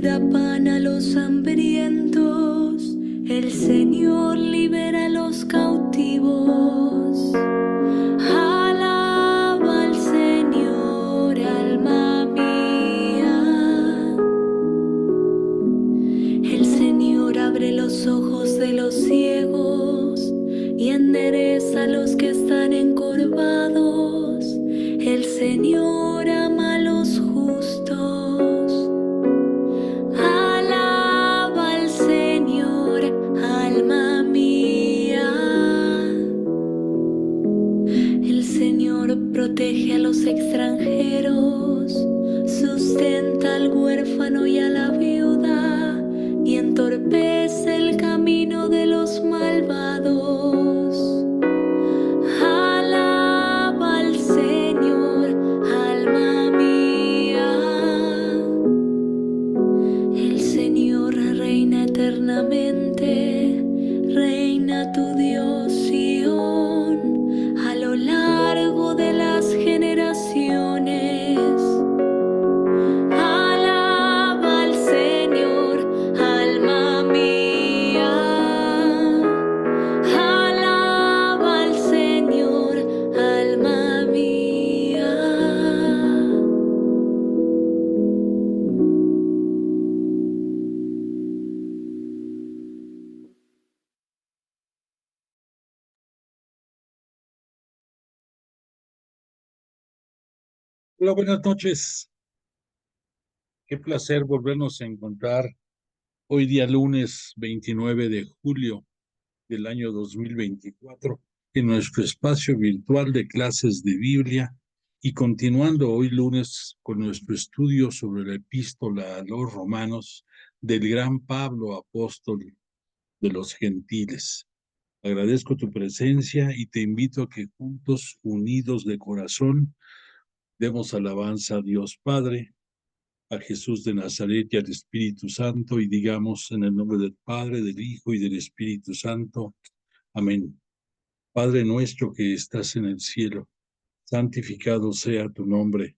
da pan a los hambrientos, el Señor libera a los cautivos. Alaba al Señor, alma mía. El Señor abre los ojos de los ciegos y endereza a los que están encorvados. El Señor ama a los justos. Alaba al Señor, alma mía. El Señor protege a los extranjeros, sustenta al huérfano y a la viuda, y entorpece el camino de los malvados. Alaba al Señor, alma mía. El Señor reina eternamente, reina tu Dios Sión, a lo largo de las generaciones. Alaba al Señor, alma mía. Alaba al Señor, alma mía. Hola, buenas noches. Qué placer volvernos a encontrar hoy día lunes 29 de julio del año 2024 en nuestro espacio virtual de clases de Biblia y continuando hoy lunes con nuestro estudio sobre la epístola a los romanos del gran Pablo, apóstol de los gentiles. Agradezco tu presencia y te invito a que juntos, unidos de corazón, demos alabanza a Dios Padre, a Jesús de Nazaret y al Espíritu Santo, y digamos en el nombre del Padre, del Hijo y del Espíritu Santo. Amén. Padre nuestro que estás en el cielo, santificado sea tu nombre.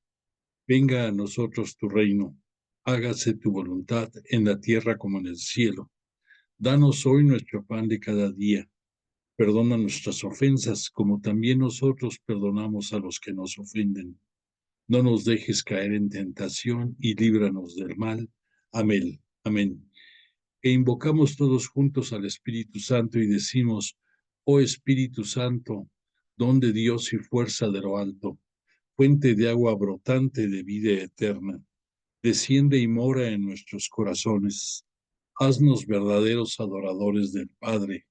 Venga a nosotros tu reino. Hágase tu voluntad en la tierra como en el cielo. Danos hoy nuestro pan de cada día. Perdona nuestras ofensas, como también nosotros perdonamos a los que nos ofenden. No nos dejes caer en tentación y líbranos del mal. Amén. Amén. E invocamos todos juntos al Espíritu Santo y decimos: oh Espíritu Santo, don de Dios y fuerza de lo alto, fuente de agua brotante de vida eterna, desciende y mora en nuestros corazones. Haznos verdaderos adoradores del Padre.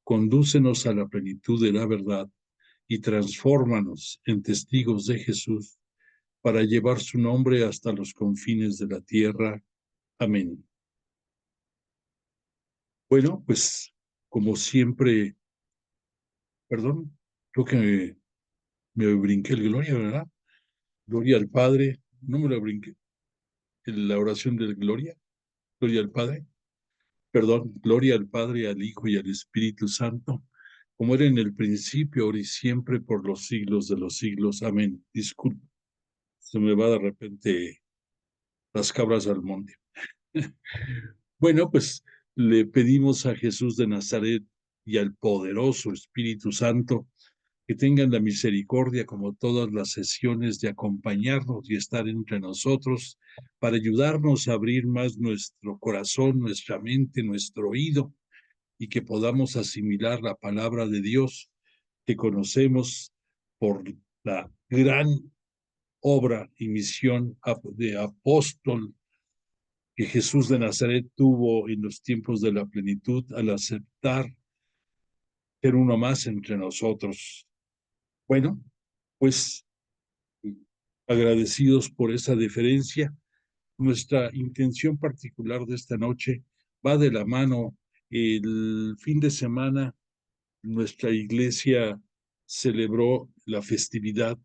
Condúcenos a la plenitud de la verdad y transfórmanos en testigos de Jesús para llevar su nombre hasta los confines de la tierra. Amén. Bueno, pues como siempre, perdón, creo que me brinqué el Gloria, ¿verdad? Gloria al Padre, no me lo brinqué, la oración del Gloria, Gloria al Padre, perdón, Gloria al Padre, al Hijo y al Espíritu Santo, como era en el principio, ahora y siempre, por los siglos de los siglos. Amén. Disculpe, se me va de repente las cabras al monte. Bueno, pues le pedimos a Jesús de Nazaret y al poderoso Espíritu Santo que tengan la misericordia, como todas las sesiones, de acompañarnos y estar entre nosotros para ayudarnos a abrir más nuestro corazón, nuestra mente, nuestro oído, y que podamos asimilar la palabra de Dios que conocemos por la gran obra y misión de apóstol que Jesús de Nazaret tuvo en los tiempos de la plenitud al aceptar ser uno más entre nosotros. Bueno, pues agradecidos por esa deferencia, nuestra intención particular de esta noche va de la mano. El fin de semana nuestra iglesia celebró la festividad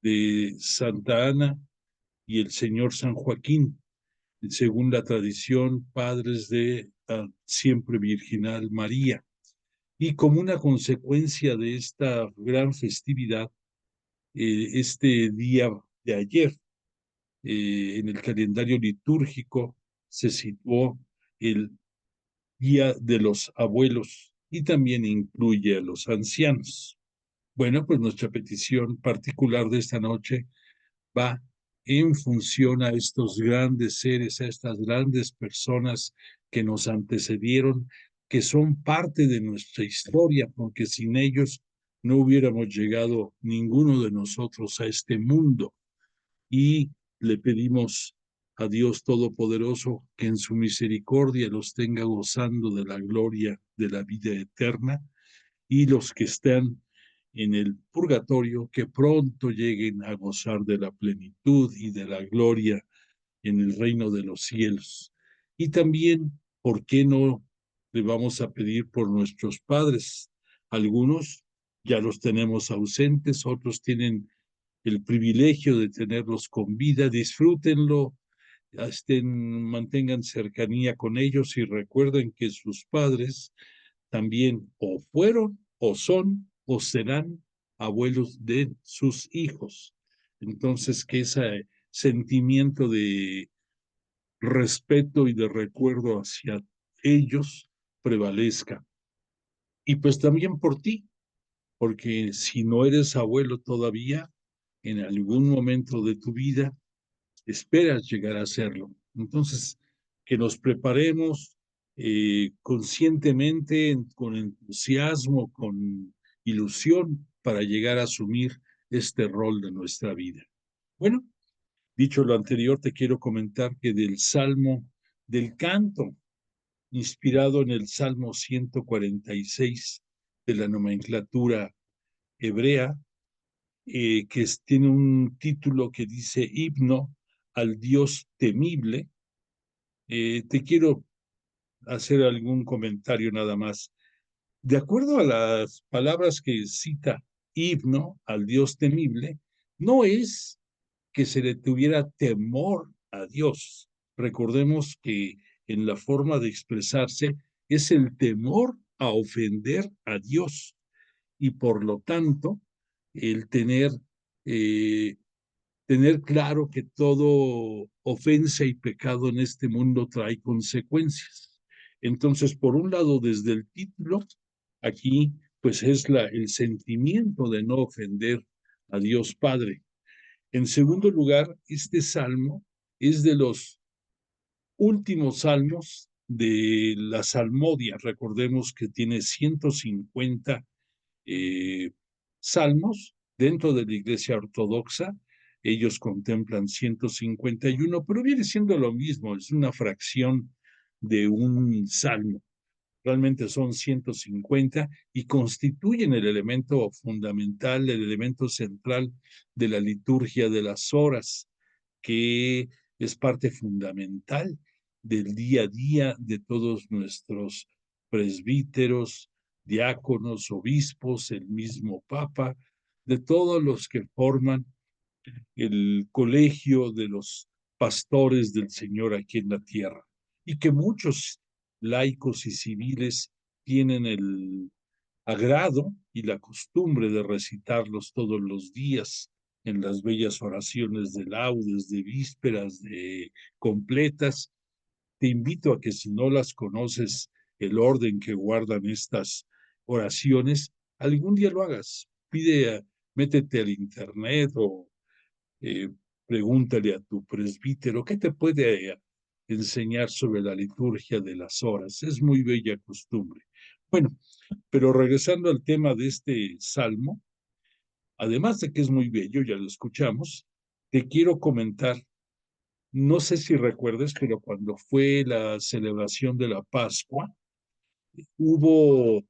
de Santa Ana y el Señor San Joaquín, según la tradición, padres de la siempre virginal María. Y como una consecuencia de esta gran festividad, este día de ayer, en el calendario litúrgico, se situó el Día de los Abuelos y también incluye a los ancianos. Bueno, pues nuestra petición particular de esta noche va en función a estos grandes seres, a estas grandes personas que nos antecedieron, que son parte de nuestra historia, porque sin ellos no hubiéramos llegado ninguno de nosotros a este mundo. Y le pedimos a Dios Todopoderoso que en su misericordia los tenga gozando de la gloria de la vida eterna, y los que están en el purgatorio que pronto lleguen a gozar de la plenitud y de la gloria en el reino de los cielos. Y también, ¿por qué no le vamos a pedir por nuestros padres? Algunos ya los tenemos ausentes, otros tienen el privilegio de tenerlos con vida. Disfrútenlo, mantengan cercanía con ellos y recuerden que sus padres también o fueron o son o serán abuelos de sus hijos. Entonces, que ese sentimiento de respeto y de recuerdo hacia ellos prevalezca. Y pues también por ti, porque si no eres abuelo todavía, en algún momento de tu vida esperas llegar a serlo. Entonces, que nos preparemos conscientemente, con entusiasmo, con ilusión, para llegar a asumir este rol de nuestra vida. Bueno, dicho lo anterior, te quiero comentar que del Salmo del Canto, inspirado en el Salmo 146 de la nomenclatura hebrea, tiene un título que dice Himno al Dios temible. Te quiero hacer algún comentario nada más. De acuerdo a las palabras que cita himno al Dios temible, no es que se le tuviera temor a Dios. Recordemos que en la forma de expresarse es el temor a ofender a Dios, y por lo tanto el tener claro que todo ofensa y pecado en este mundo trae consecuencias. Entonces, por un lado, desde el título, aquí pues es el sentimiento de no ofender a Dios Padre. En segundo lugar, este salmo es de los últimos salmos de la Salmodia. Recordemos que tiene 150 salmos dentro de la Iglesia Ortodoxa. Ellos contemplan 151, pero viene siendo lo mismo, es una fracción de un salmo. Realmente son 150 y constituyen el elemento fundamental, el elemento central de la liturgia de las horas, que es parte fundamental del día a día de todos nuestros presbíteros, diáconos, obispos, el mismo Papa, de todos los que forman el colegio de los pastores del Señor aquí en la tierra, y que muchos laicos y civiles tienen el agrado y la costumbre de recitarlos todos los días en las bellas oraciones de laudes, de vísperas, de completas. Te invito a que, si no las conoces, el orden que guardan estas oraciones, algún día lo hagas. Métete al internet o eh, pregúntale a tu presbítero qué te puede enseñar sobre la liturgia de las horas. Es muy bella costumbre. Bueno, pero regresando al tema de este salmo, además de que es muy bello, ya lo escuchamos, te quiero comentar, no sé si recuerdes, pero cuando fue la celebración de la Pascua, hubo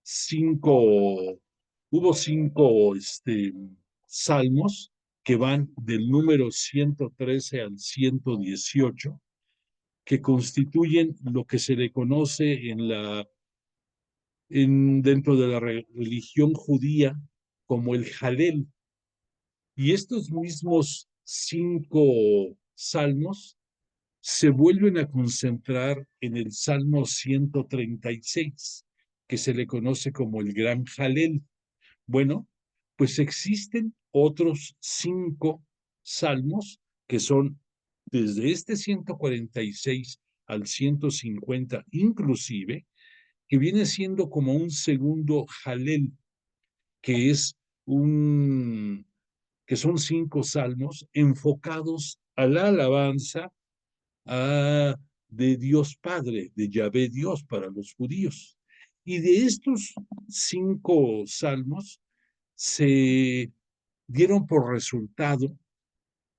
cinco, hubo cinco salmos que van del número 113 al 118, que constituyen lo que se le conoce dentro de la religión judía como el Jalel. Y estos mismos cinco salmos se vuelven a concentrar en el Salmo 136, que se le conoce como el Gran Jalel. Bueno, pues existen otros cinco salmos que son desde este 146 al 150 inclusive, que viene siendo como un segundo Jalel, que es que son 5 salmos enfocados a la alabanza de Dios Padre, de Yahvé Dios para los judíos. Y de estos 5 salmos se dieron por resultado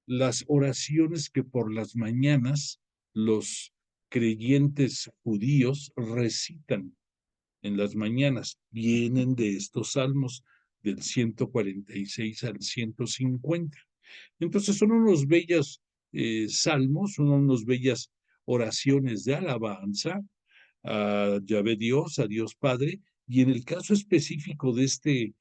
las oraciones que por las mañanas los creyentes judíos recitan en las mañanas. Vienen de estos salmos del 146 al 150. Entonces son unos bellos salmos, son unos bellas oraciones de alabanza a Yahvé Dios, a Dios Padre, y en el caso específico de este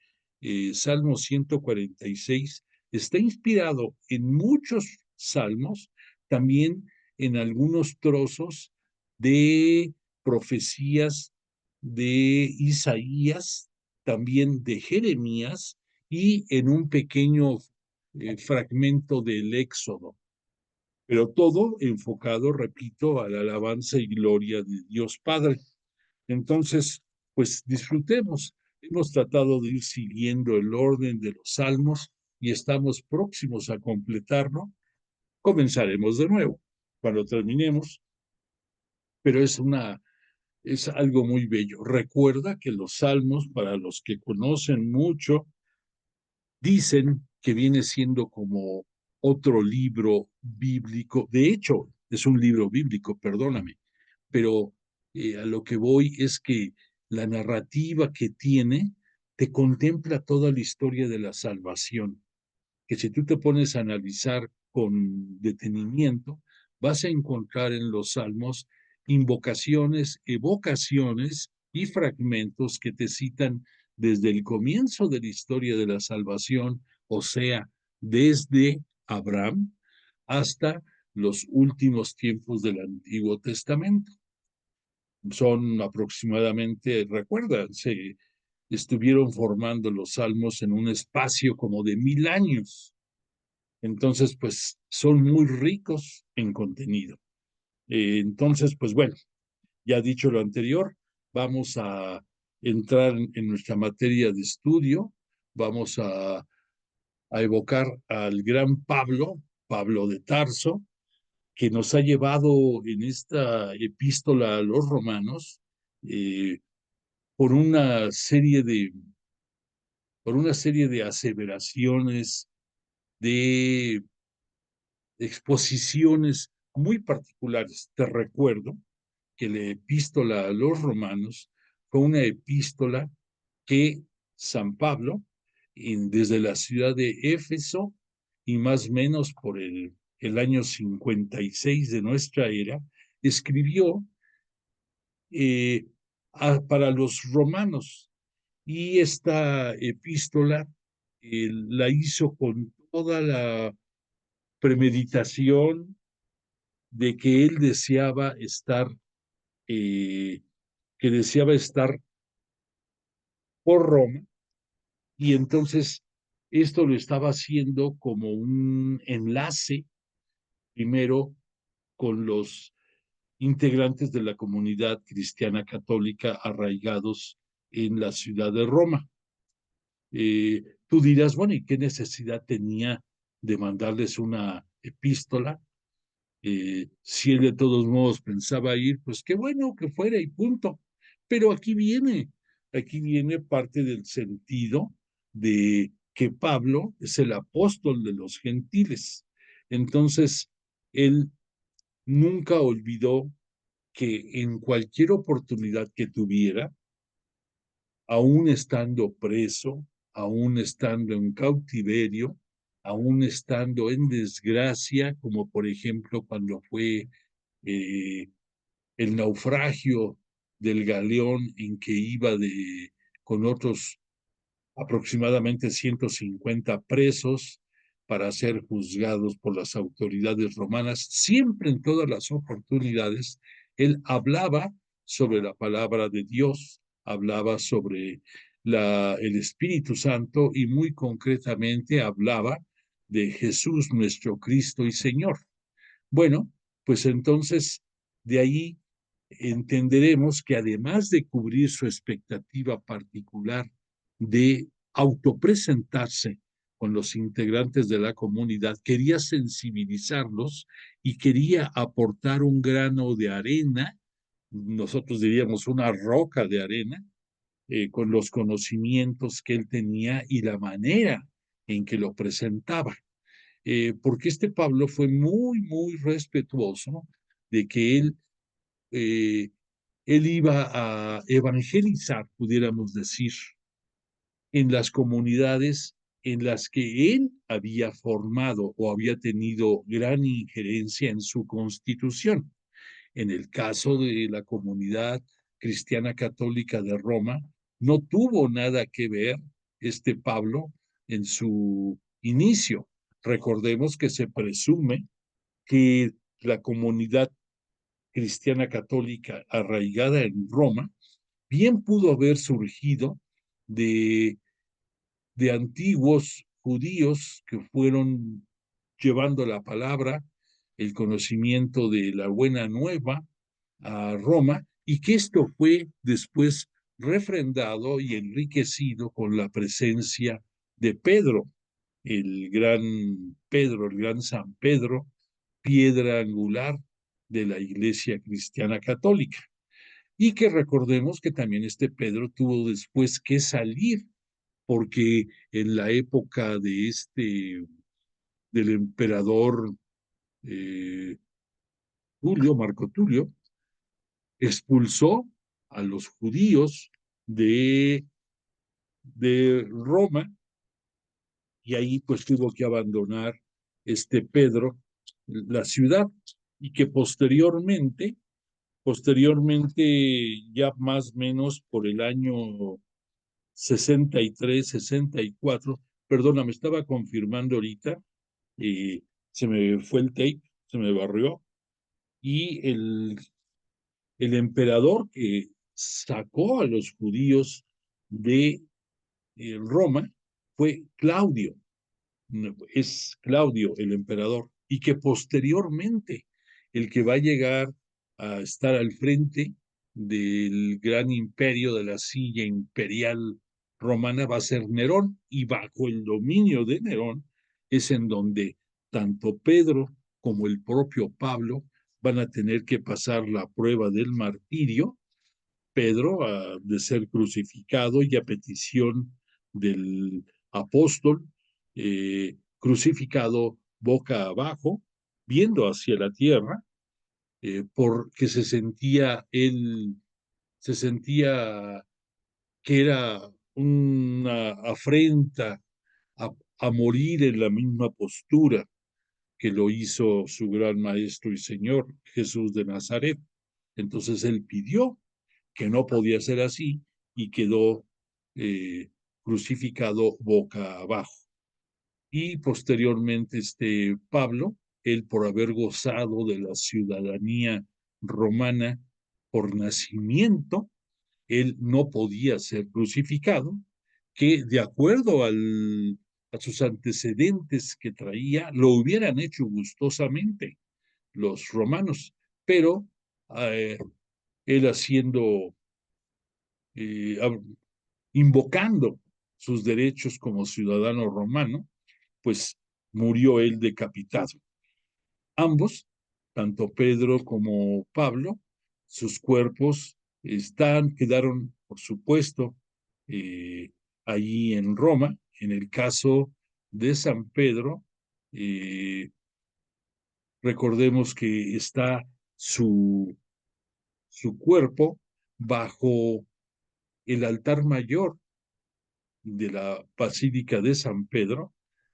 Salmo 146, está inspirado en muchos salmos, también en algunos trozos de profecías de Isaías, también de Jeremías y en un pequeño fragmento del Éxodo, pero todo enfocado, repito, a la alabanza y gloria de Dios Padre. Entonces, pues disfrutemos. Hemos tratado de ir siguiendo el orden de los salmos y estamos próximos a completarlo. Comenzaremos de nuevo cuando terminemos, pero es algo muy bello. Recuerda que los salmos, para los que conocen mucho, dicen que viene siendo como otro libro bíblico. De hecho, es un libro bíblico, perdóname, pero a lo que voy es que la narrativa que tiene te contempla toda la historia de la salvación, que si tú te pones a analizar con detenimiento, vas a encontrar en los salmos invocaciones, evocaciones y fragmentos que te citan desde el comienzo de la historia de la salvación, o sea, desde Abraham hasta los últimos tiempos del Antiguo Testamento. Son aproximadamente, recuerda, se estuvieron formando los salmos en un espacio como de 1000 años. Entonces, pues son muy ricos en contenido. Entonces, pues bueno, ya dicho lo anterior, vamos a entrar en nuestra materia de estudio, vamos a evocar al gran Pablo, Pablo de Tarso, que nos ha llevado en esta epístola a los romanos por por una serie de aseveraciones, de exposiciones muy particulares. Te recuerdo que la epístola a los romanos fue una epístola que San Pablo, desde la ciudad de Éfeso y más o menos por el año 56 de nuestra era, escribió para los romanos. Y esta epístola la hizo con toda la premeditación de que él deseaba eh, que deseaba estar por Roma, y entonces esto lo estaba haciendo como un enlace primero con los integrantes de la comunidad cristiana católica arraigados en la ciudad de Roma. Tú dirás, bueno, ¿y qué necesidad tenía de mandarles una epístola? Si él de todos modos pensaba ir, pues qué bueno que fuera y punto. Pero aquí viene parte del sentido de que Pablo es el apóstol de los gentiles. Entonces, él nunca olvidó que en cualquier oportunidad que tuviera, aún estando preso, aún estando en cautiverio, aún estando en desgracia, como por ejemplo cuando fue eh, el naufragio del galeón en que iba con otros aproximadamente 150 presos para ser juzgados por las autoridades romanas. Siempre en todas las oportunidades, él hablaba sobre la palabra de Dios, hablaba sobre el Espíritu Santo y muy concretamente hablaba de Jesús, nuestro Cristo y Señor. Bueno, pues entonces De ahí entenderemos que además de cubrir su expectativa particular de autopresentarse con los integrantes de la comunidad, quería sensibilizarlos y quería aportar un grano de arena, nosotros diríamos una roca de arena, con los conocimientos que él tenía y la manera en que lo presentaba. Porque este Pablo fue muy, muy respetuoso de que eh, él iba a evangelizar, pudiéramos decir, en las comunidades en las que él había formado o había tenido gran injerencia en su constitución. En el caso de la comunidad cristiana católica de Roma, no tuvo nada que ver este Pablo en su inicio. Recordemos que se presume que la comunidad cristiana católica arraigada en Roma bien pudo haber surgido de, de antiguos judíos que fueron llevando la palabra, el conocimiento de la buena nueva a Roma, y que esto fue después refrendado y enriquecido con la presencia de Pedro, el gran San Pedro, piedra angular de la Iglesia Cristiana Católica. Y que recordemos que también este Pedro tuvo después que salir, porque en la época del emperador eh, Tulio, Marco Tulio, expulsó a los judíos de Roma, y ahí pues tuvo que abandonar este Pedro la ciudad, y que posteriormente ya más o menos por el año 63, 64, perdona, me estaba confirmando ahorita, se me fue el tape, se me barrió, y el emperador que sacó a los judíos de Roma fue Claudio, es Claudio el emperador, y que posteriormente el que va a llegar a estar al frente del gran imperio, de la silla imperial romana, va a ser Nerón, y bajo el dominio de Nerón es en donde tanto Pedro como el propio Pablo van a tener que pasar la prueba del martirio. Pedro de ser crucificado, y a petición del apóstol, crucificado boca abajo, viendo hacia la tierra, porque se sentía que era una afrenta a, a morir en la misma postura que lo hizo su gran maestro y señor Jesús de Nazaret. Entonces él pidió que no podía ser así, y quedó crucificado boca abajo. Y posteriormente Pablo, él por haber gozado de la ciudadanía romana por nacimiento, él no podía ser crucificado, que de acuerdo a sus antecedentes que traía, lo hubieran hecho gustosamente los romanos, pero eh, él haciendo eh, invocando sus derechos como ciudadano romano, pues murió él decapitado. Ambos, tanto Pedro como Pablo, sus cuerpos quedaron, por supuesto, allí en Roma. En el caso de San Pedro, eh, recordemos que está su cuerpo bajo el altar mayor de la Basílica de San Pedro,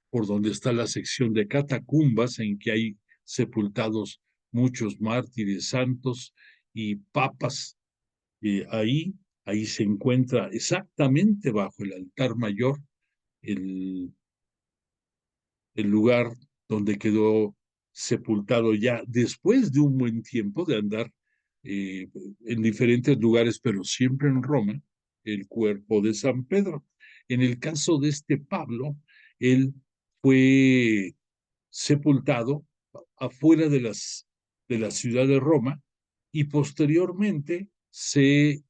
por donde está la sección de catacumbas en que hay sepultados muchos mártires santos y papas. Ahí se encuentra exactamente bajo el altar mayor el, el lugar donde quedó sepultado ya después de un buen tiempo de andar eh, en diferentes lugares, pero siempre en Roma, el cuerpo de San Pedro. En el caso de este Pablo, él fue sepultado afuera de la ciudad de Roma, y posteriormente se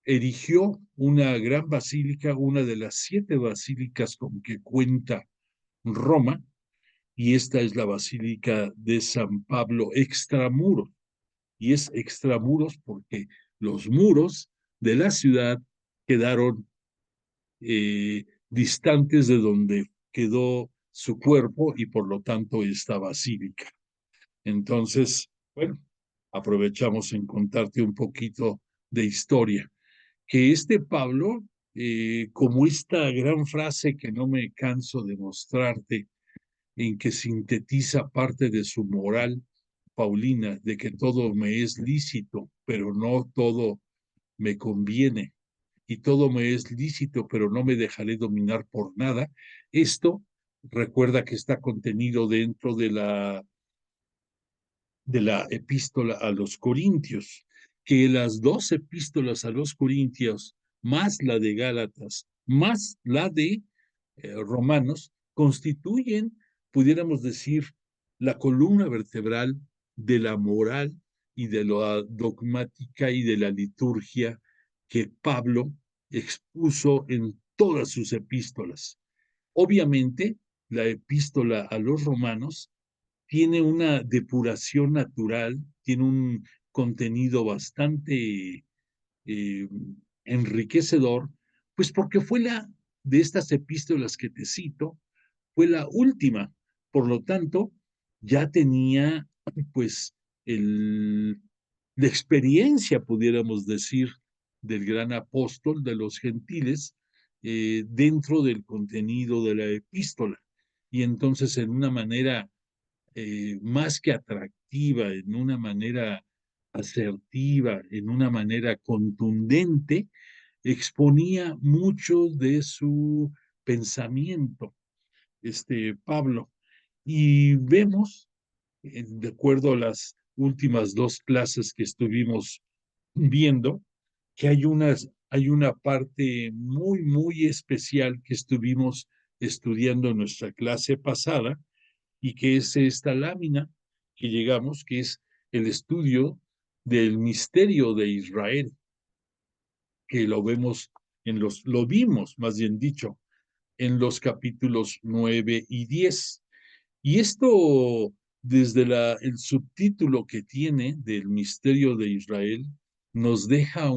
erigió una gran basílica, una de las 7 basílicas con que cuenta Roma, y esta es la Basílica de San Pablo extramuros. Y es extramuros porque los muros de la ciudad quedaron distantes de donde quedó su cuerpo y por lo tanto esta basílica. Entonces, bueno, aprovechamos en contarte un poquito de historia. Que este Pablo, como esta gran frase que no me canso de mostrarte, en que sintetiza parte de su moral paulina, de que todo me es lícito, pero no todo me conviene, y todo me es lícito, pero no me dejaré dominar por nada. Esto recuerda que está contenido dentro de la epístola a los Corintios, que las 2 epístolas a los Corintios, más la de Gálatas, más la de Romanos, constituyen, pudiéramos decir, la columna vertebral de la moral y de la dogmática y de la liturgia que Pablo expuso en todas sus epístolas. Obviamente, la epístola a los romanos tiene una depuración natural, tiene un contenido bastante eh, enriquecedor, pues porque fue la de estas epístolas que te cito, fue la última. Por lo tanto, ya tenía pues el, la experiencia, pudiéramos decir, del gran apóstol de los gentiles dentro del contenido de la epístola. Y entonces, en una manera más que atractiva, en una manera asertiva, en una manera contundente, exponía mucho de su pensamiento, Pablo. Y vemos, de acuerdo a las últimas 2 clases que estuvimos viendo, que hay una parte muy, muy especial que estuvimos estudiando en nuestra clase pasada, y que es esta lámina que llegamos, que es el estudio del misterio de Israel, que lo vemos lo vimos, más bien dicho, en los capítulos 9 y 10. Y esto, desde el subtítulo que tiene del misterio de Israel, nos deja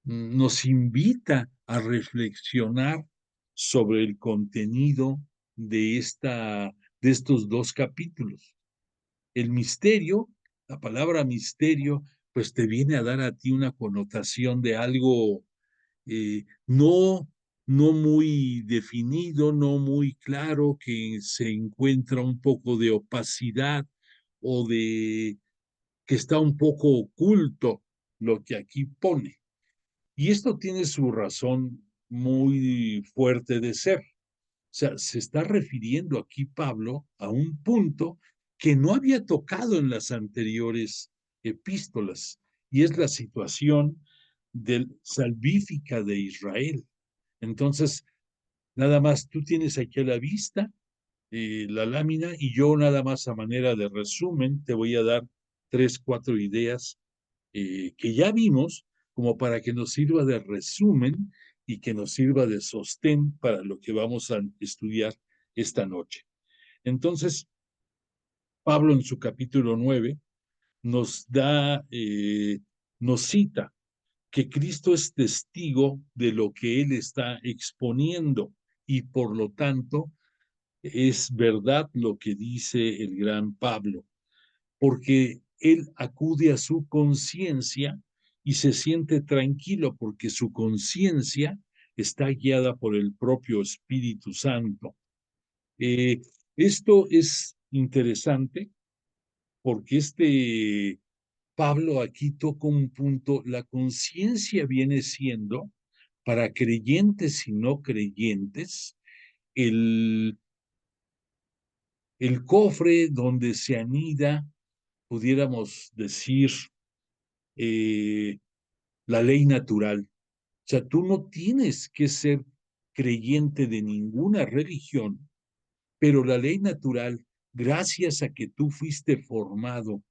nos invita a reflexionar sobre el contenido de estos 2 capítulos. El misterio, la palabra misterio, pues te viene a dar a ti una connotación de algo no, no muy definido, no muy claro, que se encuentra un poco de opacidad o de que está un poco oculto lo que aquí pone. Y esto tiene su razón muy fuerte de ser. O sea, se está refiriendo aquí Pablo a un punto que no había tocado en las anteriores epístolas, y es la situación salvífica de Israel. Entonces, nada más tú tienes aquí a la vista la lámina, y yo nada más a manera de resumen te voy a dar 3, 4 ideas que ya vimos, como para que nos sirva de resumen y que nos sirva de sostén para lo que vamos a estudiar esta noche. Entonces, Pablo en su capítulo 9 nos cita que Cristo es testigo de lo que él está exponiendo, y por lo tanto es verdad lo que dice el gran Pablo, porque él acude a su conciencia y se siente tranquilo porque su conciencia está guiada por el propio Espíritu Santo. Eh, Esto es interesante porque Pablo aquí toca un punto. La conciencia viene siendo, para creyentes y no creyentes, el, el cofre donde se anida, pudiéramos decir, eh, la ley natural. O sea, tú no tienes que ser creyente de ninguna religión, pero la ley natural, gracias a que tú fuiste formado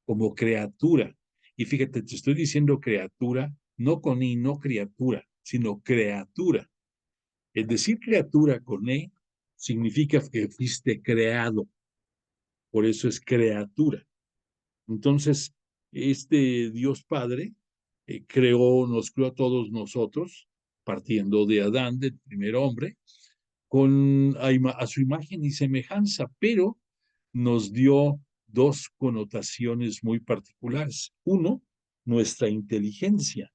como criatura. Y fíjate, te estoy diciendo criatura, no con I, no criatura, sino criatura. El decir criatura con E significa que fuiste creado, por eso es criatura. Entonces, este Dios Padre nos creó a todos nosotros, partiendo de Adán, del primer hombre, a su imagen y semejanza, pero nos dio dos connotaciones muy particulares. Uno, nuestra inteligencia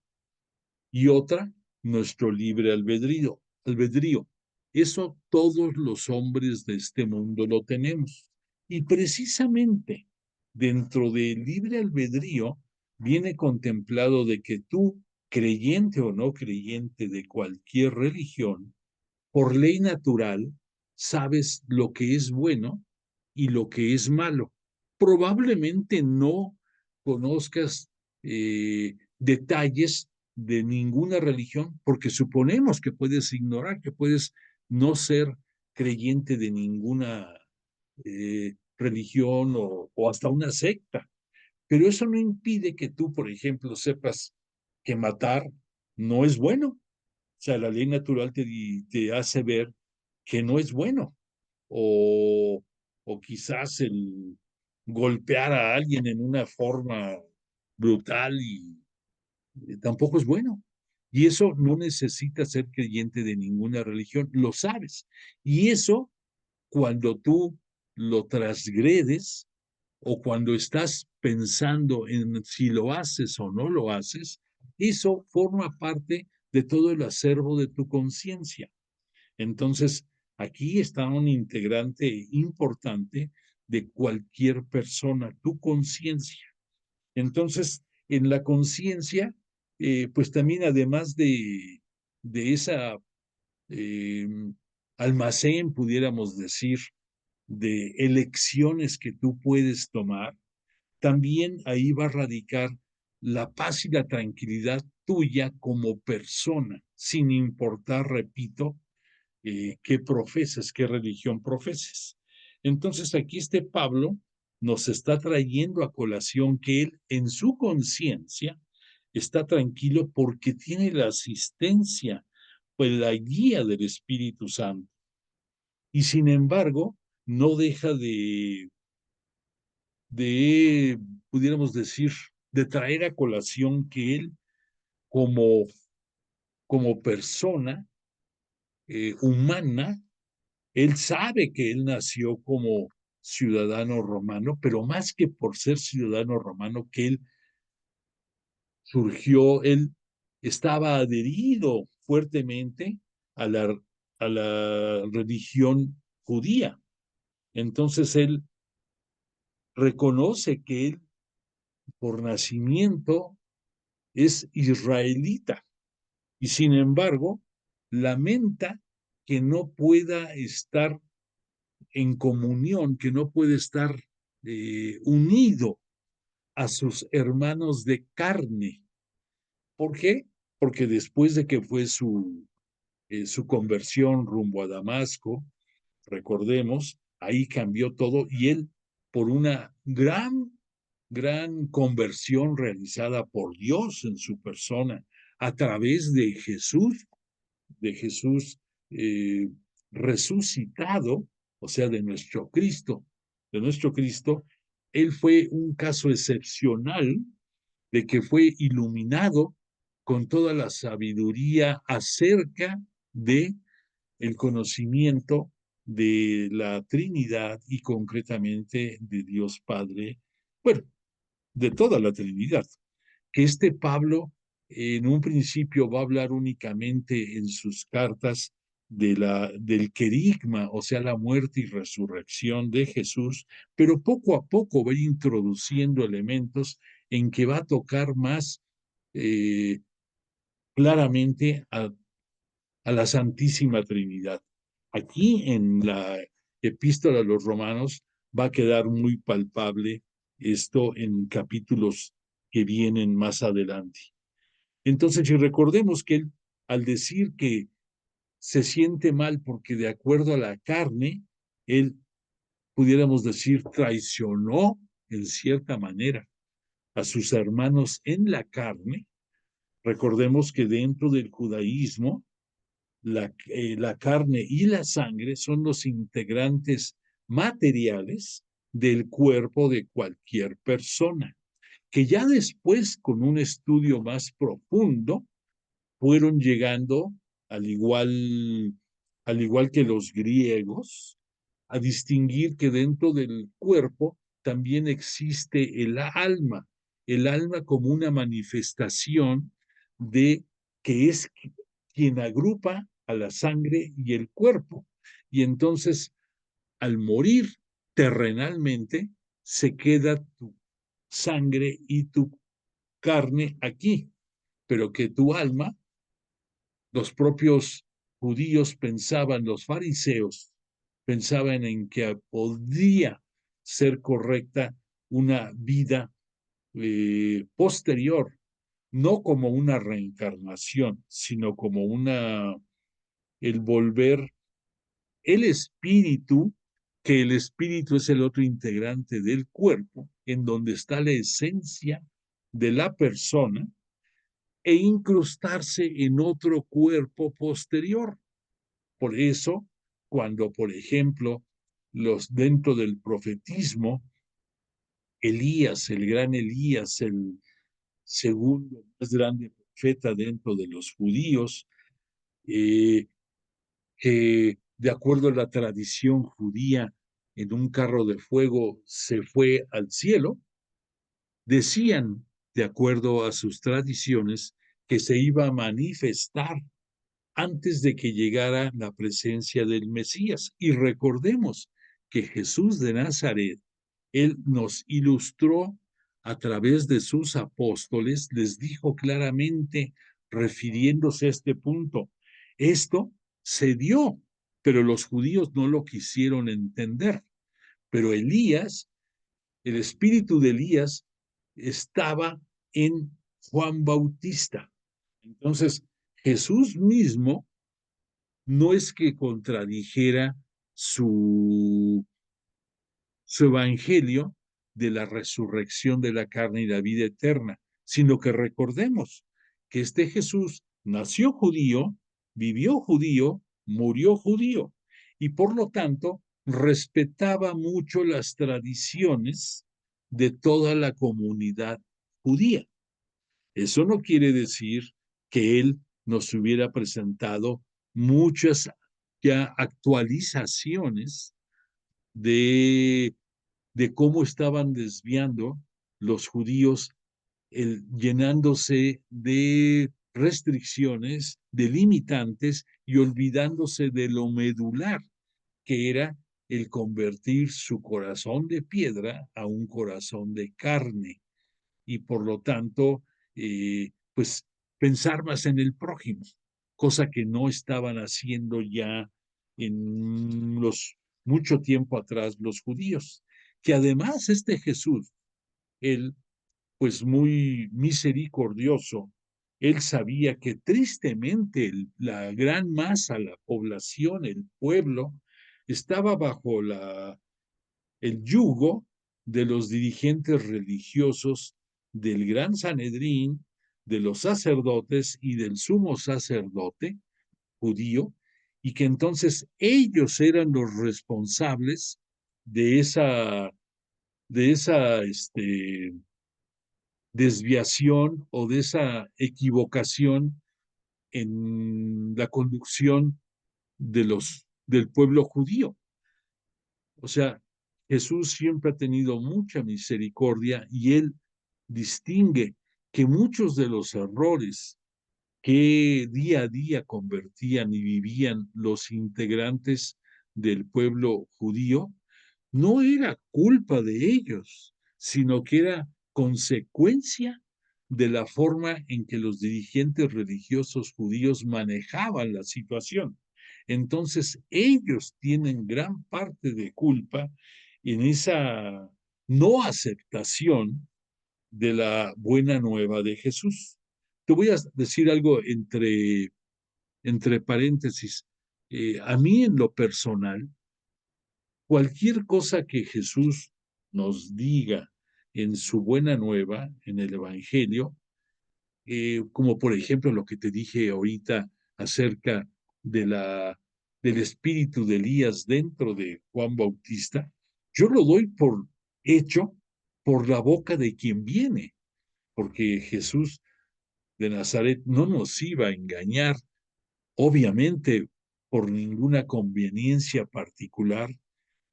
y otra, nuestro libre albedrío. Eso todos los hombres de este mundo lo tenemos. Y precisamente dentro del libre albedrío viene contemplado de que tú, creyente o no creyente de cualquier religión, por ley natural, sabes lo que es bueno y lo que es malo. Probablemente no conozcas detalles de ninguna religión, porque suponemos que puedes ignorar, que puedes no ser creyente de ninguna religión o hasta una secta. Pero eso no impide que tú, por ejemplo, sepas que matar no es bueno. O sea, la ley natural te hace ver que no es bueno. O, o quizás el golpear a alguien en una forma brutal y tampoco es bueno. Y eso no necesita ser creyente de ninguna religión, lo sabes. Y eso, cuando tú lo transgredes o cuando estás pensando en si lo haces o no lo haces, eso forma parte de todo el acervo de tu conciencia. Entonces, aquí está un integrante importante de cualquier persona, tu conciencia. Entonces, en la conciencia, pues también además de esa eh, almacén, pudiéramos decir, de elecciones que tú puedes tomar, también ahí va a radicar la paz y la tranquilidad tuya como persona, sin importar, repito, qué profeses, qué religión profeses. Entonces aquí este Pablo nos está trayendo a colación que él en su conciencia está tranquilo porque tiene la asistencia, pues la guía del Espíritu Santo. Y sin embargo, no deja de pudiéramos decir, de traer a colación que él como, como persona humana, él sabe que él nació como ciudadano romano, pero más que por ser ciudadano romano, que él surgió, él estaba adherido fuertemente a a la religión judía. Entonces él reconoce que él por nacimiento es israelita y sin embargo lamenta que no pueda estar en comunión, que no puede estar unido a sus hermanos de carne. ¿Por qué? Porque después de que fue su conversión rumbo a Damasco, recordemos, ahí cambió todo y él, por una gran conversión realizada por Dios en su persona a través de Jesús eh, resucitado, o sea, de nuestro Cristo, él fue un caso excepcional de que fue iluminado con toda la sabiduría acerca de el conocimiento de la Trinidad y concretamente de Dios Padre, bueno, de toda la Trinidad, que este Pablo en un principio va a hablar únicamente en sus cartas del querigma, o sea, la muerte y resurrección de Jesús, pero poco a poco va introduciendo elementos en que va a tocar más eh, claramente a la Santísima Trinidad. Aquí en la epístola a los romanos va a quedar muy palpable esto en capítulos que vienen más adelante. Entonces, si recordemos que él, al decir que se siente mal porque de acuerdo a la carne, él, pudiéramos decir, traicionó en cierta manera a sus hermanos en la carne. Recordemos que dentro del judaísmo, la carne y la sangre son los integrantes materiales del cuerpo de cualquier persona, que ya después, con un estudio más profundo, fueron llegando, al igual, al igual que los griegos, a distinguir que dentro del cuerpo también existe el alma como una manifestación de que es quien agrupa a la sangre y el cuerpo. Y entonces, al morir terrenalmente, se queda tu sangre y tu carne aquí, pero que tu alma, los propios judíos pensaban, los fariseos pensaban en que podía ser correcta una vida posterior, no como una reencarnación, sino como el volver el espíritu, que el espíritu es el otro integrante del cuerpo, en donde está la esencia de la persona, e incrustarse en otro cuerpo posterior. Por eso, cuando, por ejemplo, los dentro del profetismo, Elías, el gran Elías, el segundo más grande profeta dentro de los judíos, eh, que de acuerdo a la tradición judía, en un carro de fuego se fue al cielo, decían, de acuerdo a sus tradiciones, que se iba a manifestar antes de que llegara la presencia del Mesías. Y recordemos que Jesús de Nazaret, él nos ilustró a través de sus apóstoles, les dijo claramente, refiriéndose a este punto, esto se dio, pero los judíos no lo quisieron entender. Pero Elías, el espíritu de Elías, estaba en Juan Bautista. Entonces, Jesús mismo no es que contradijera su evangelio de la resurrección de la carne y la vida eterna, sino que recordemos que este Jesús nació judío, vivió judío, murió judío, y por lo tanto respetaba mucho las tradiciones de toda la comunidad judía. Eso no quiere decir que él nos hubiera presentado muchas ya actualizaciones de, de cómo estaban desviando los judíos, llenándose de restricciones, de limitantes y olvidándose de lo medular, que era el convertir su corazón de piedra a un corazón de carne y por lo tanto, pues pensar más en el prójimo, cosa que no estaban haciendo ya en mucho tiempo atrás los judíos, que además este Jesús, él pues muy misericordioso, él sabía que tristemente la gran masa, la población, el pueblo, estaba bajo el yugo de los dirigentes religiosos del Gran Sanedrín, de los sacerdotes y del sumo sacerdote judío, y que entonces ellos eran los responsables de esa desviación o de esa equivocación en la conducción del pueblo judío. O sea, Jesús siempre ha tenido mucha misericordia y él distingue que muchos de los errores que día a día convertían y vivían los integrantes del pueblo judío no era culpa de ellos, sino que era consecuencia de la forma en que los dirigentes religiosos judíos manejaban la situación. Entonces, ellos tienen gran parte de culpa en esa no aceptación de la buena nueva de Jesús. Te voy a decir algo entre paréntesis. A mí en lo personal, cualquier cosa que Jesús nos diga en su buena nueva, en el Evangelio, como por ejemplo lo que te dije ahorita acerca de del espíritu de Elías dentro de Juan Bautista, yo lo doy por hecho por la boca de quien viene, porque Jesús de Nazaret no nos iba a engañar, obviamente por ninguna conveniencia particular,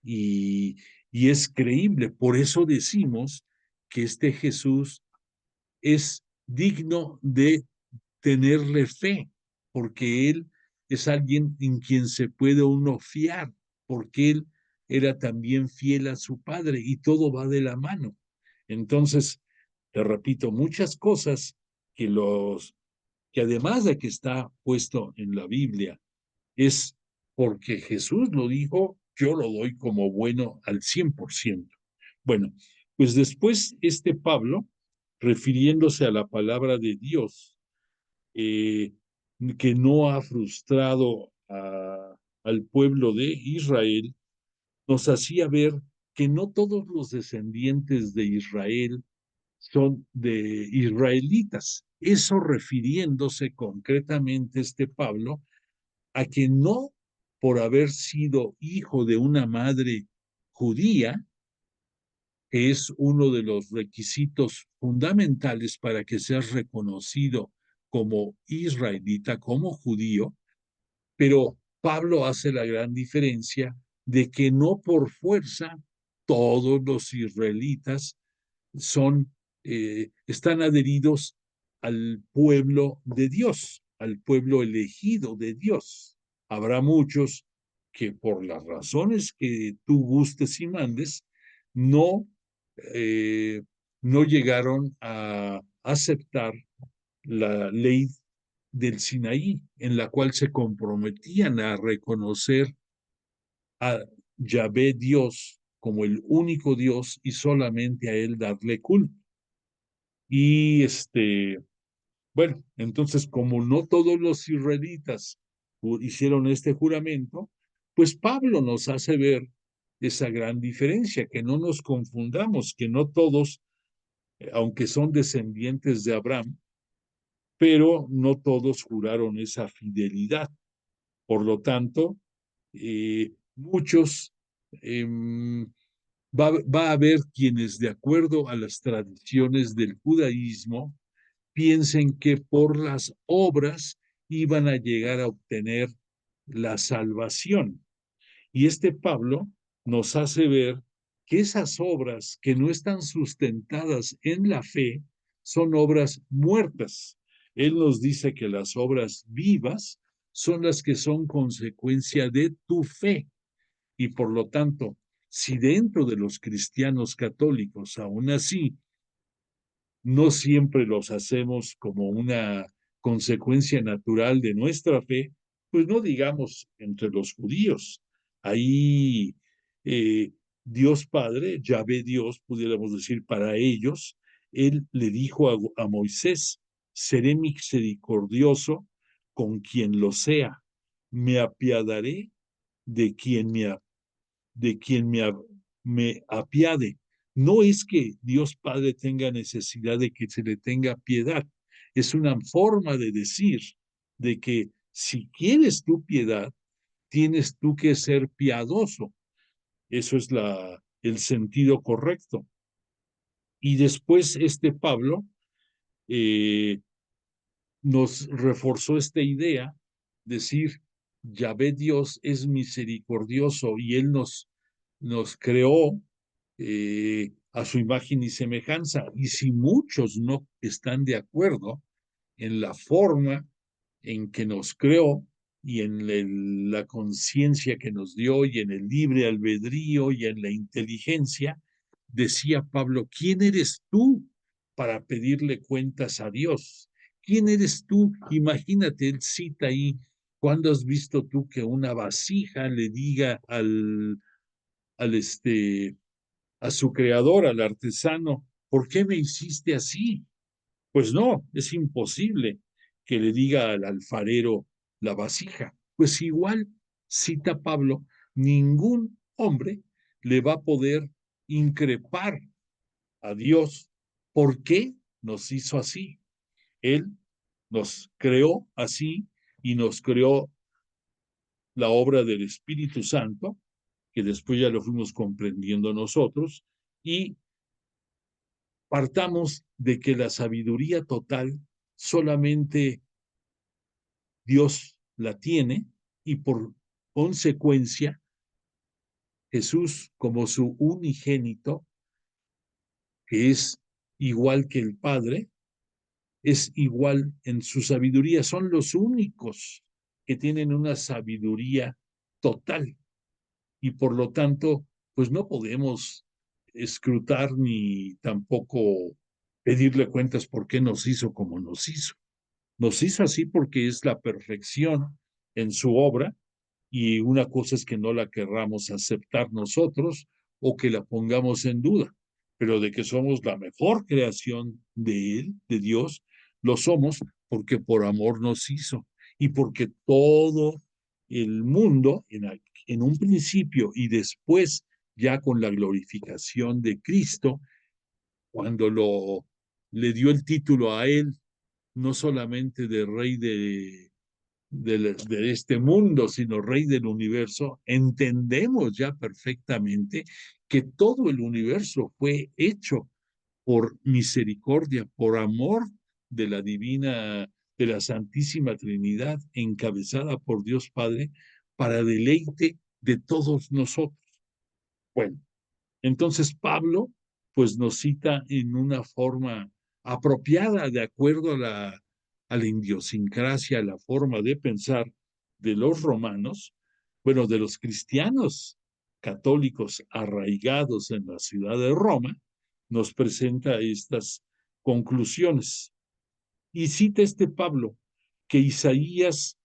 y, y es creíble. Por eso decimos que este Jesús es digno de tenerle fe, porque Él es alguien en quien se puede uno fiar, porque Él era también fiel a su Padre y todo va de la mano. Entonces, te repito, muchas cosas que que además de que está puesto en la Biblia, es porque Jesús lo dijo, yo lo doy como bueno al 100%. Bueno, pues después este Pablo, refiriéndose a la palabra de Dios, eh, que no ha frustrado al pueblo de Israel, nos hacía ver que no todos los descendientes de Israel son de israelitas. Eso refiriéndose concretamente este Pablo a que no por haber sido hijo de una madre judía, que es uno de los requisitos fundamentales para que seas reconocido como israelita, como judío, pero Pablo hace la gran diferencia de que no por fuerza todos los israelitas están adheridos al pueblo de Dios, al pueblo elegido de Dios. Habrá muchos que por las razones que tú gustes y mandes, no, eh, no llegaron a aceptar la ley del Sinaí, en la cual se comprometían a reconocer a Yahvé Dios como el único Dios y solamente a él darle culto. Y bueno, entonces como no todos los israelitas hicieron este juramento, pues Pablo nos hace ver esa gran diferencia, que no nos confundamos, que no todos, aunque son descendientes de Abraham, pero no todos juraron esa fidelidad. Por lo tanto, muchos va a haber quienes, de acuerdo a las tradiciones del judaísmo, piensen que por las obras iban a llegar a obtener la salvación. Y este Pablo nos hace ver que esas obras que no están sustentadas en la fe son obras muertas. Él nos dice que las obras vivas son las que son consecuencia de tu fe. Y por lo tanto, si dentro de los cristianos católicos aún así no siempre los hacemos como una consecuencia natural de nuestra fe, pues no digamos entre los judíos. Ahí Dios Padre, Yahvé Dios, pudiéramos decir para ellos, él le dijo a Moisés, seré misericordioso con quien lo sea, me apiadaré de quien de quien me apiade. No es que Dios Padre tenga necesidad de que se le tenga piedad, es una forma de decir de que si quieres tu piedad, tienes tú que ser piadoso. Eso es el sentido correcto. Y después este Pablo nos reforzó esta idea, decir, Yahvé Dios es misericordioso y Él nos creó a su imagen y semejanza. Y si muchos no están de acuerdo en la forma en que nos creó y en la conciencia que nos dio y en el libre albedrío y en la inteligencia, decía Pablo, ¿quién eres tú para pedirle cuentas a Dios? ¿Quién eres tú? Imagínate, él cita ahí, ¿cuándo has visto tú que una vasija le diga al a su creador, al artesano, ¿por qué me hiciste así? Pues no, es imposible que le diga al alfarero la vasija. Pues igual, cita Pablo, ningún hombre le va a poder increpar a Dios. ¿Por qué nos hizo así? Él nos creó así y nos creó la obra del Espíritu Santo, que después ya lo fuimos comprendiendo nosotros, y partamos de que la sabiduría total solamente Dios la tiene y por consecuencia Jesús como su unigénito, que es igual que el Padre, es igual en su sabiduría. Son los únicos que tienen una sabiduría total y por lo tanto, pues no podemos escrutar ni tampoco pedirle cuentas por qué nos hizo como nos hizo. Nos hizo así porque es la perfección en su obra y una cosa es que no la querramos aceptar nosotros o que la pongamos en duda, pero de que somos la mejor creación de Él, de Dios, lo somos porque por amor nos hizo y porque todo el mundo en un principio y después ya con la glorificación de Cristo, cuando le dio el título a Él, no solamente de rey de este mundo, sino Rey del universo, entendemos ya perfectamente que todo el universo fue hecho por misericordia, por amor de la divina, de la Santísima Trinidad, encabezada por Dios Padre, para deleite de todos nosotros. Bueno, entonces Pablo pues nos cita en una forma apropiada de acuerdo a la idiosincrasia, a la forma de pensar de los romanos, bueno, de los cristianos católicos arraigados en la ciudad de Roma, nos presenta estas conclusiones. Y cita este Pablo que Isaías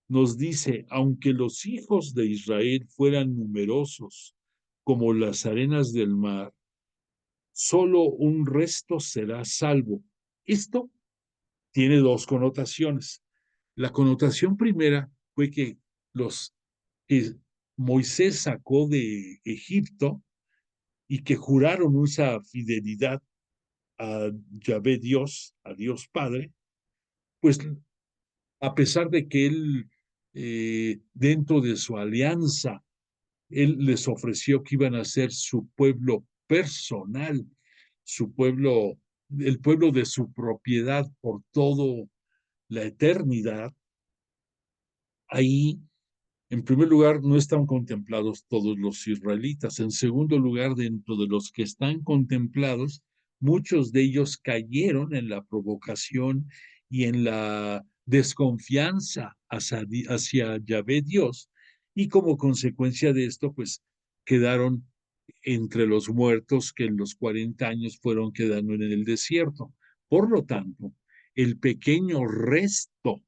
nos dice, aunque los hijos de Israel fueran numerosos como las arenas del mar, solo un resto será salvo. Esto tiene dos connotaciones. La connotación primera fue que los que Moisés sacó de Egipto y que juraron esa fidelidad a Yahvé Dios, a Dios Padre, pues a pesar de que él, dentro de su alianza, él les ofreció que iban a ser su pueblo personal, su pueblo, el pueblo de su propiedad por toda la eternidad. Ahí, en primer lugar, no están contemplados todos los israelitas. En segundo lugar, dentro de los que están contemplados, muchos de ellos cayeron en la provocación y en la desconfianza hacia Yahvé Dios, y como consecuencia de esto, pues quedaron entre los muertos que en los 40 años fueron quedando en el desierto. Por lo tanto, el pequeño resto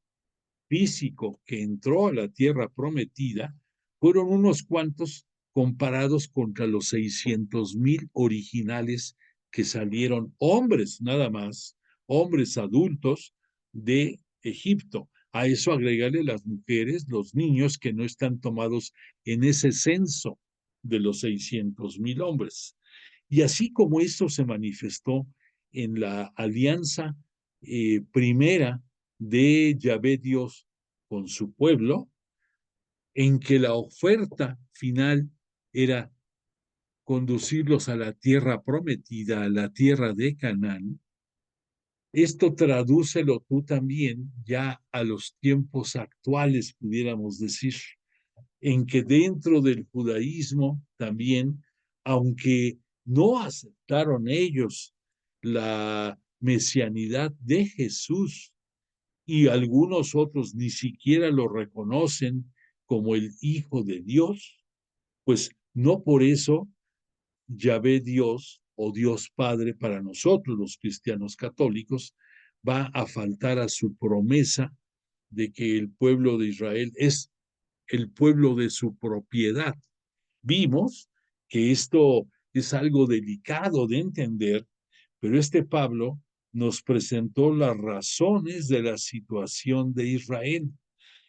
físico que entró a la tierra prometida fueron unos cuantos comparados contra los 600,000 originales que salieron, hombres nada más, hombres adultos de Egipto. A eso agregarle las mujeres, los niños que no están tomados en ese censo de los 600,000 hombres. Y así como esto se manifestó en la alianza primera de Yahvé Dios con su pueblo, en que la oferta final era conducirlos a la tierra prometida, a la tierra de Canaán. Esto tradúcelo tú también ya a los tiempos actuales, pudiéramos decir, en que dentro del judaísmo también, aunque no aceptaron ellos la mesianidad de Jesús, y algunos otros ni siquiera lo reconocen como el Hijo de Dios, pues no por eso Yahvé Dios o Dios Padre para nosotros los cristianos católicos va a faltar a su promesa de que el pueblo de Israel es el pueblo de su propiedad. Vimos que esto es algo delicado de entender, pero este Pablo nos presentó las razones de la situación de Israel.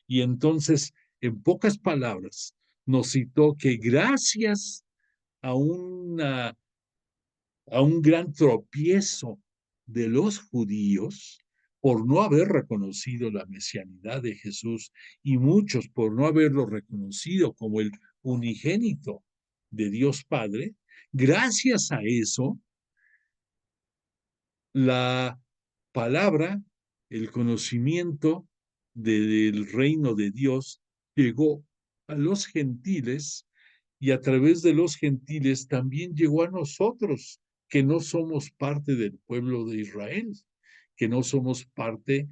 Y entonces, en pocas palabras, nos citó que gracias a una a un gran tropiezo de los judíos por no haber reconocido la mesianidad de Jesús y muchos por no haberlo reconocido como el unigénito de Dios Padre. Gracias a eso, la palabra, el conocimiento del reino de Dios llegó a los gentiles y a través de los gentiles también llegó a nosotros, que no somos parte del pueblo de Israel, que no somos parte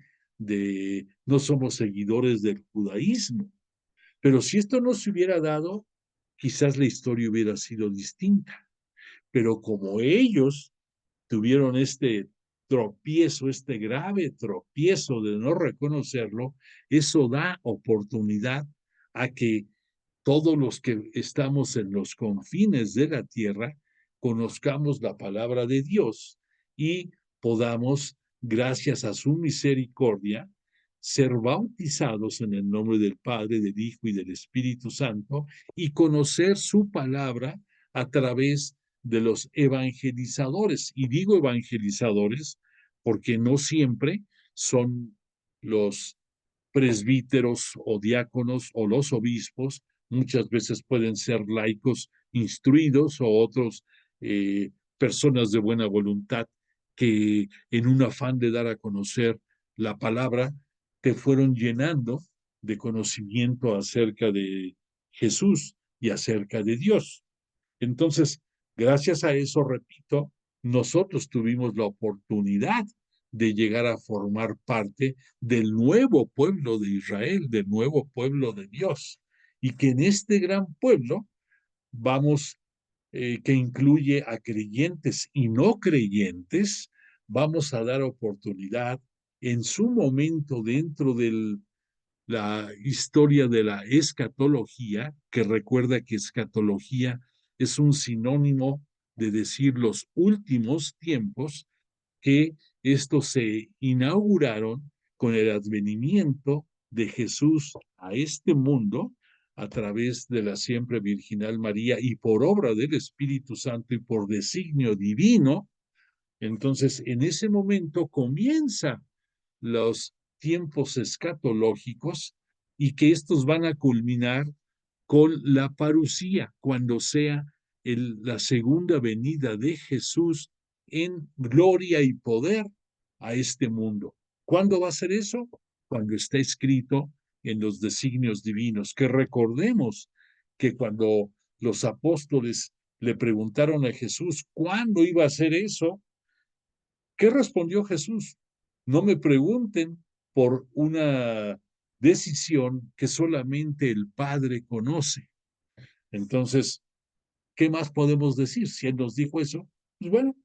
no somos seguidores del judaísmo. Pero si esto no se hubiera dado, quizás la historia hubiera sido distinta. Pero como ellos tuvieron este tropiezo, este grave tropiezo de no reconocerlo, eso da oportunidad a que todos los que estamos en los confines de la tierra conozcamos la palabra de Dios y podamos, gracias a su misericordia, ser bautizados en el nombre del Padre, del Hijo y del Espíritu Santo y conocer su palabra a través de los evangelizadores. Y digo evangelizadores porque no siempre son los presbíteros o diáconos o los obispos, muchas veces pueden ser laicos instruidos o otros personas de buena voluntad que en un afán de dar a conocer la palabra te fueron llenando de conocimiento acerca de Jesús y acerca de Dios. Entonces, gracias a eso, repito, nosotros tuvimos la oportunidad de llegar a formar parte del nuevo pueblo de Israel, del nuevo pueblo de Dios. Y que en este gran pueblo vamos, que incluye a creyentes y no creyentes, vamos a dar oportunidad en su momento dentro de la historia de la escatología, que recuerda que escatología es un sinónimo de decir los últimos tiempos, que estos se inauguraron con el advenimiento de Jesús a este mundo a través de la siempre virginal María y por obra del Espíritu Santo y por designio divino. Entonces, en ese momento comienza los tiempos escatológicos y que estos van a culminar con la parucía, cuando sea la segunda venida de Jesús en gloria y poder a este mundo. ¿Cuándo va a ser eso? Cuando está escrito en los designios divinos. Que recordemos que cuando los apóstoles le preguntaron a Jesús cuándo iba a ser eso, ¿qué respondió Jesús? No me pregunten por una decisión que solamente el Padre conoce. Entonces, ¿qué más podemos decir? Si Él nos dijo eso, pues bueno,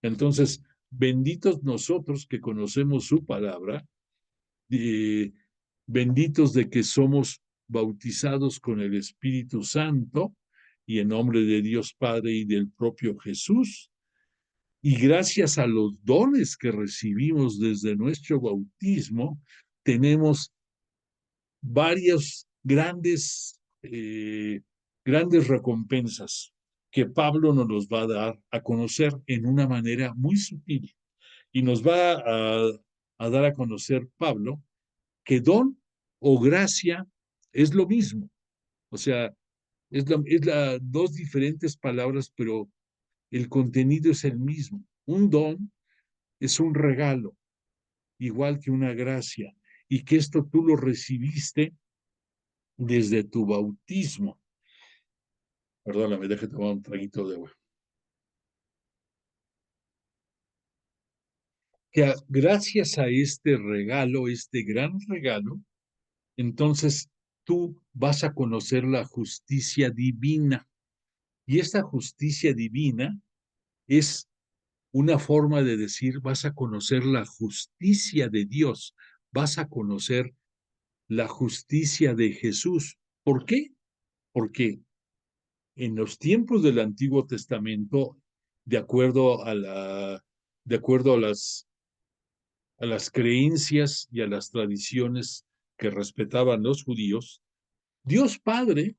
entonces, benditos nosotros que conocemos su palabra, eh, benditos de que somos bautizados con el Espíritu Santo y en nombre de Dios Padre y del propio Jesús, y gracias a los dones que recibimos desde nuestro bautismo, tenemos varias grandes recompensas que Pablo nos los va a dar a conocer en una manera muy sutil. Y nos va a dar a conocer Pablo que don o gracia es lo mismo. O sea, dos diferentes palabras, pero el contenido es el mismo. Un don es un regalo, igual que una gracia, y que esto tú lo recibiste desde tu bautismo. Perdóname, déjame tomar un traguito de agua. Que gracias a este regalo, este gran regalo, entonces tú vas a conocer la justicia divina. Y esta justicia divina es una forma de decir, vas a conocer la justicia de Dios, vas a conocer la justicia de Jesús. ¿Por qué? Porque en los tiempos del Antiguo Testamento, de acuerdo de acuerdo a las creencias y a las tradiciones que respetaban los judíos, Dios Padre,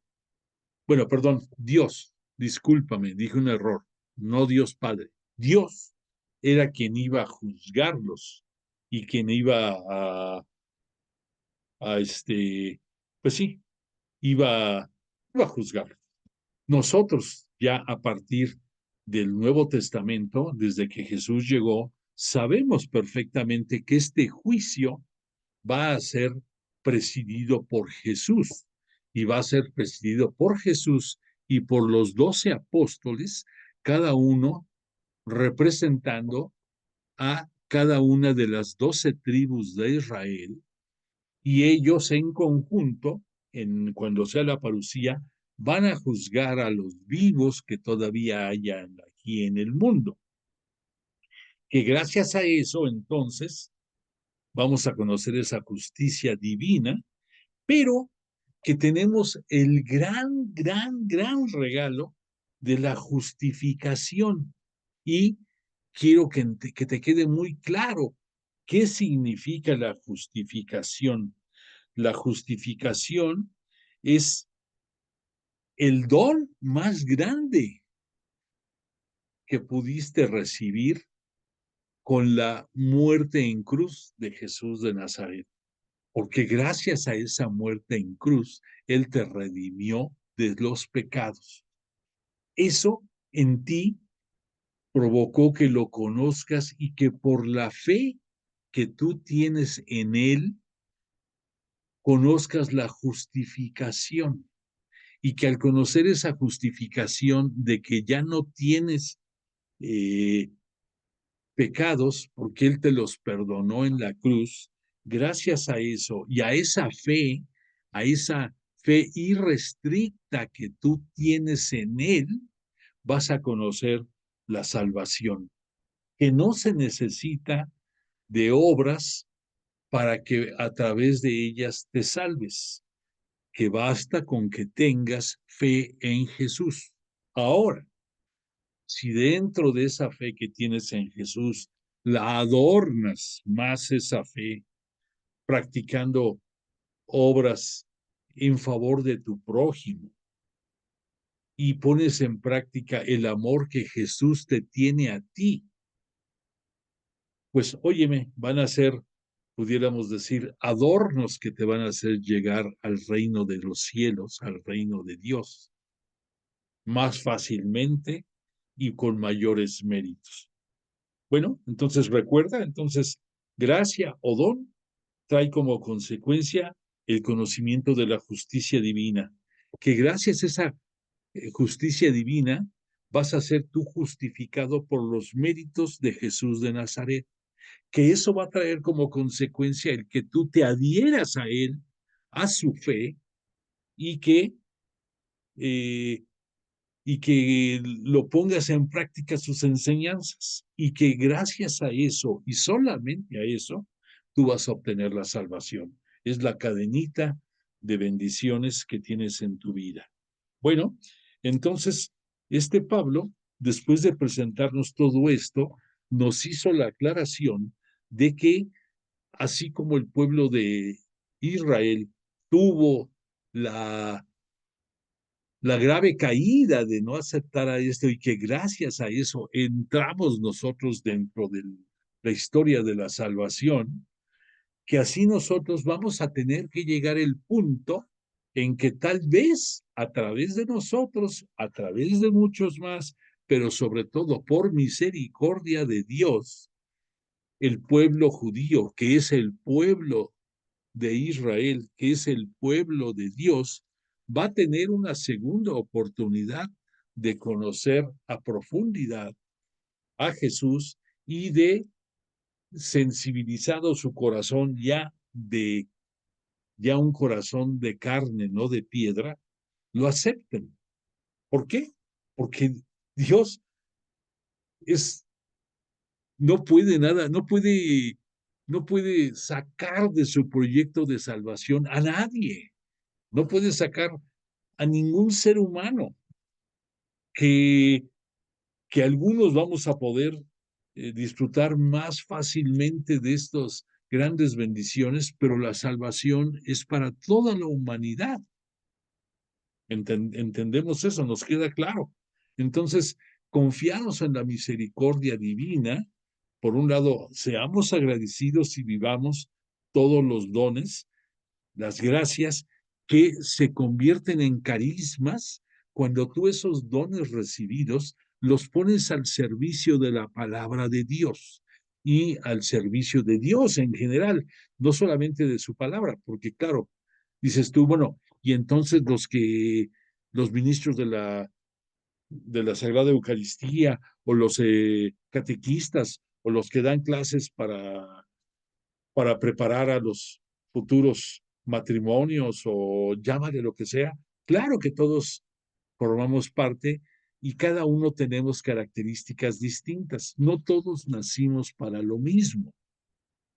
bueno, perdón, Dios, discúlpame, dije un error, no Dios Padre, Dios era quien iba a juzgarlos y quien iba pues sí, iba a juzgarlos. Nosotros ya a partir del Nuevo Testamento, desde que Jesús llegó, sabemos perfectamente que este juicio va a ser presidido por Jesús y va a ser presidido por Jesús y por los 12 apóstoles, cada uno representando a cada una de las 12 tribus de Israel, y ellos en conjunto, cuando sea la parucía, van a juzgar a los vivos que todavía hayan aquí en el mundo. Que gracias a eso, entonces, vamos a conocer esa justicia divina, pero que tenemos el gran regalo de la justificación. Y quiero que te quede muy claro qué significa la justificación. La justificación es el don más grande que pudiste recibir con la muerte en cruz de Jesús de Nazaret. Porque gracias a esa muerte en cruz, Él te redimió de los pecados. Eso en ti provocó que lo conozcas y que por la fe que tú tienes en Él, conozcas la justificación. Y que al conocer esa justificación de que ya no tienes pecados, porque Él te los perdonó en la cruz, gracias a eso y a esa fe irrestricta que tú tienes en Él, vas a conocer la salvación, que no se necesita de obras para que a través de ellas te salves, que basta con que tengas fe en Jesús. Ahora, si dentro de esa fe que tienes en Jesús la adornas más esa fe, practicando obras en favor de tu prójimo y pones en práctica el amor que Jesús te tiene a ti, pues óyeme, van a ser, pudiéramos decir, adornos que te van a hacer llegar al reino de los cielos, al reino de Dios, más fácilmente y con mayores méritos. Bueno, entonces recuerda, entonces, gracia o don trae como consecuencia el conocimiento de la justicia divina, que gracias a esa justicia divina vas a ser tú justificado por los méritos de Jesús de Nazaret, que eso va a traer como consecuencia el que tú te adhieras a Él, a su fe, y que eh, lo pongas en práctica sus enseñanzas y que gracias a eso y solamente a eso tú vas a obtener la salvación. Es la cadenita de bendiciones que tienes en tu vida. Bueno, entonces, este Pablo, después de presentarnos todo esto, nos hizo la aclaración de que así como el pueblo de Israel tuvo la grave caída de no aceptar a esto y que gracias a eso entramos nosotros dentro de la historia de la salvación, que así nosotros vamos a tener que llegar al punto en que tal vez a través de nosotros, a través de muchos más, pero sobre todo por misericordia de Dios, el pueblo judío, que es el pueblo de Israel, que es el pueblo de Dios, va a tener una segunda oportunidad de conocer a profundidad a Jesús y de sensibilizado su corazón ya un corazón de carne, no de piedra, lo acepten. ¿Por qué? Porque Dios no puede nada, no puede sacar de su proyecto de salvación a nadie. No puede sacar a ningún ser humano, que, que algunos vamos a poder disfrutar más fácilmente de estas grandes bendiciones, pero la salvación es para toda la humanidad. Entendemos eso, nos queda claro. Entonces, confiados en la misericordia divina. Por un lado, seamos agradecidos y vivamos todos los dones, las gracias que se convierten en carismas cuando tú esos dones recibidos los pones al servicio de la palabra de Dios y al servicio de Dios en general, no solamente de su palabra, porque claro, dices tú, bueno, y entonces los ministros de la Sagrada Eucaristía o los catequistas o los que dan clases para preparar a los futuros matrimonios o llámale lo que sea. Claro que todos formamos parte y cada uno tenemos características distintas. No todos nacimos para lo mismo,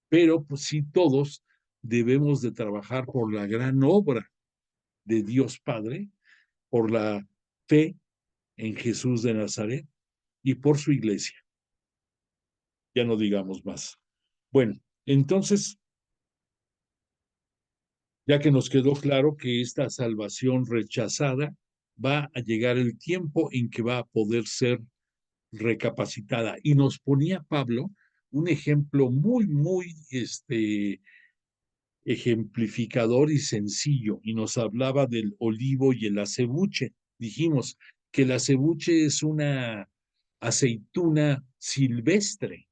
pero pues sí todos debemos de trabajar por la gran obra de Dios Padre, por la fe en Jesús de Nazaret y por su iglesia. Ya no digamos más. Bueno, entonces ya que nos quedó claro que esta salvación rechazada va a llegar el tiempo en que va a poder ser recapacitada. Y nos ponía Pablo un ejemplo muy, ejemplificador y sencillo, y nos hablaba del olivo y el acebuche. Dijimos que el acebuche es una aceituna silvestre,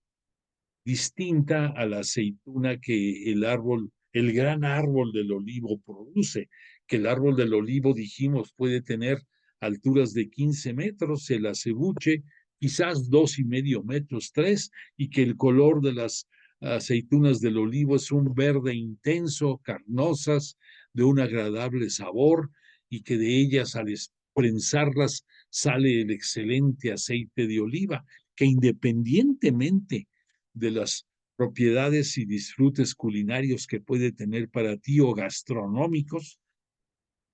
distinta a la aceituna que el gran árbol del olivo produce, que el árbol del olivo, dijimos, puede tener alturas de 15 metros, el acebuche quizás 2,5 metros, 3, y que el color de las aceitunas del olivo es un verde intenso, carnosas, de un agradable sabor, y que de ellas al prensarlas sale el excelente aceite de oliva, que independientemente de las propiedades y disfrutes culinarios que puede tener para ti o gastronómicos,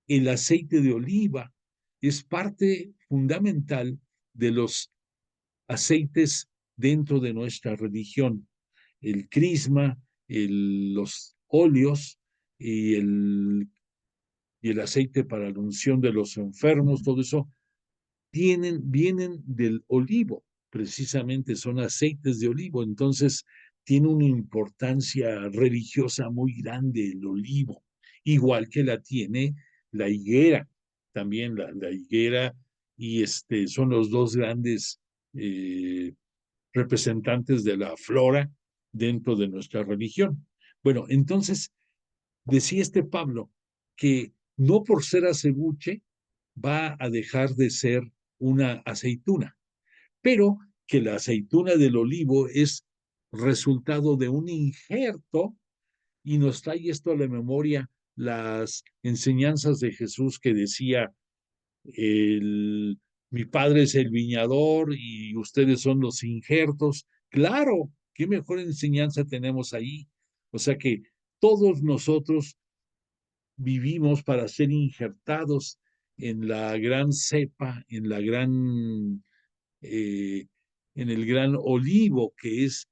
el aceite de oliva es parte fundamental de los aceites dentro de nuestra religión. El crisma, los óleos y el aceite para la unción de los enfermos, todo eso vienen del olivo, precisamente son aceites de olivo, entonces tiene una importancia religiosa muy grande el olivo, igual que la tiene la higuera, también la higuera, y son los dos grandes representantes de la flora dentro de nuestra religión. Bueno, entonces decía Pablo que no por ser acebuche va a dejar de ser una aceituna, pero que la aceituna del olivo es resultado de un injerto y nos trae esto a la memoria las enseñanzas de Jesús que decía, el, mi padre es el viñador y ustedes son los injertos. Claro, qué mejor enseñanza tenemos ahí. O sea que todos nosotros vivimos para ser injertados en la gran cepa, eh, en el gran olivo que es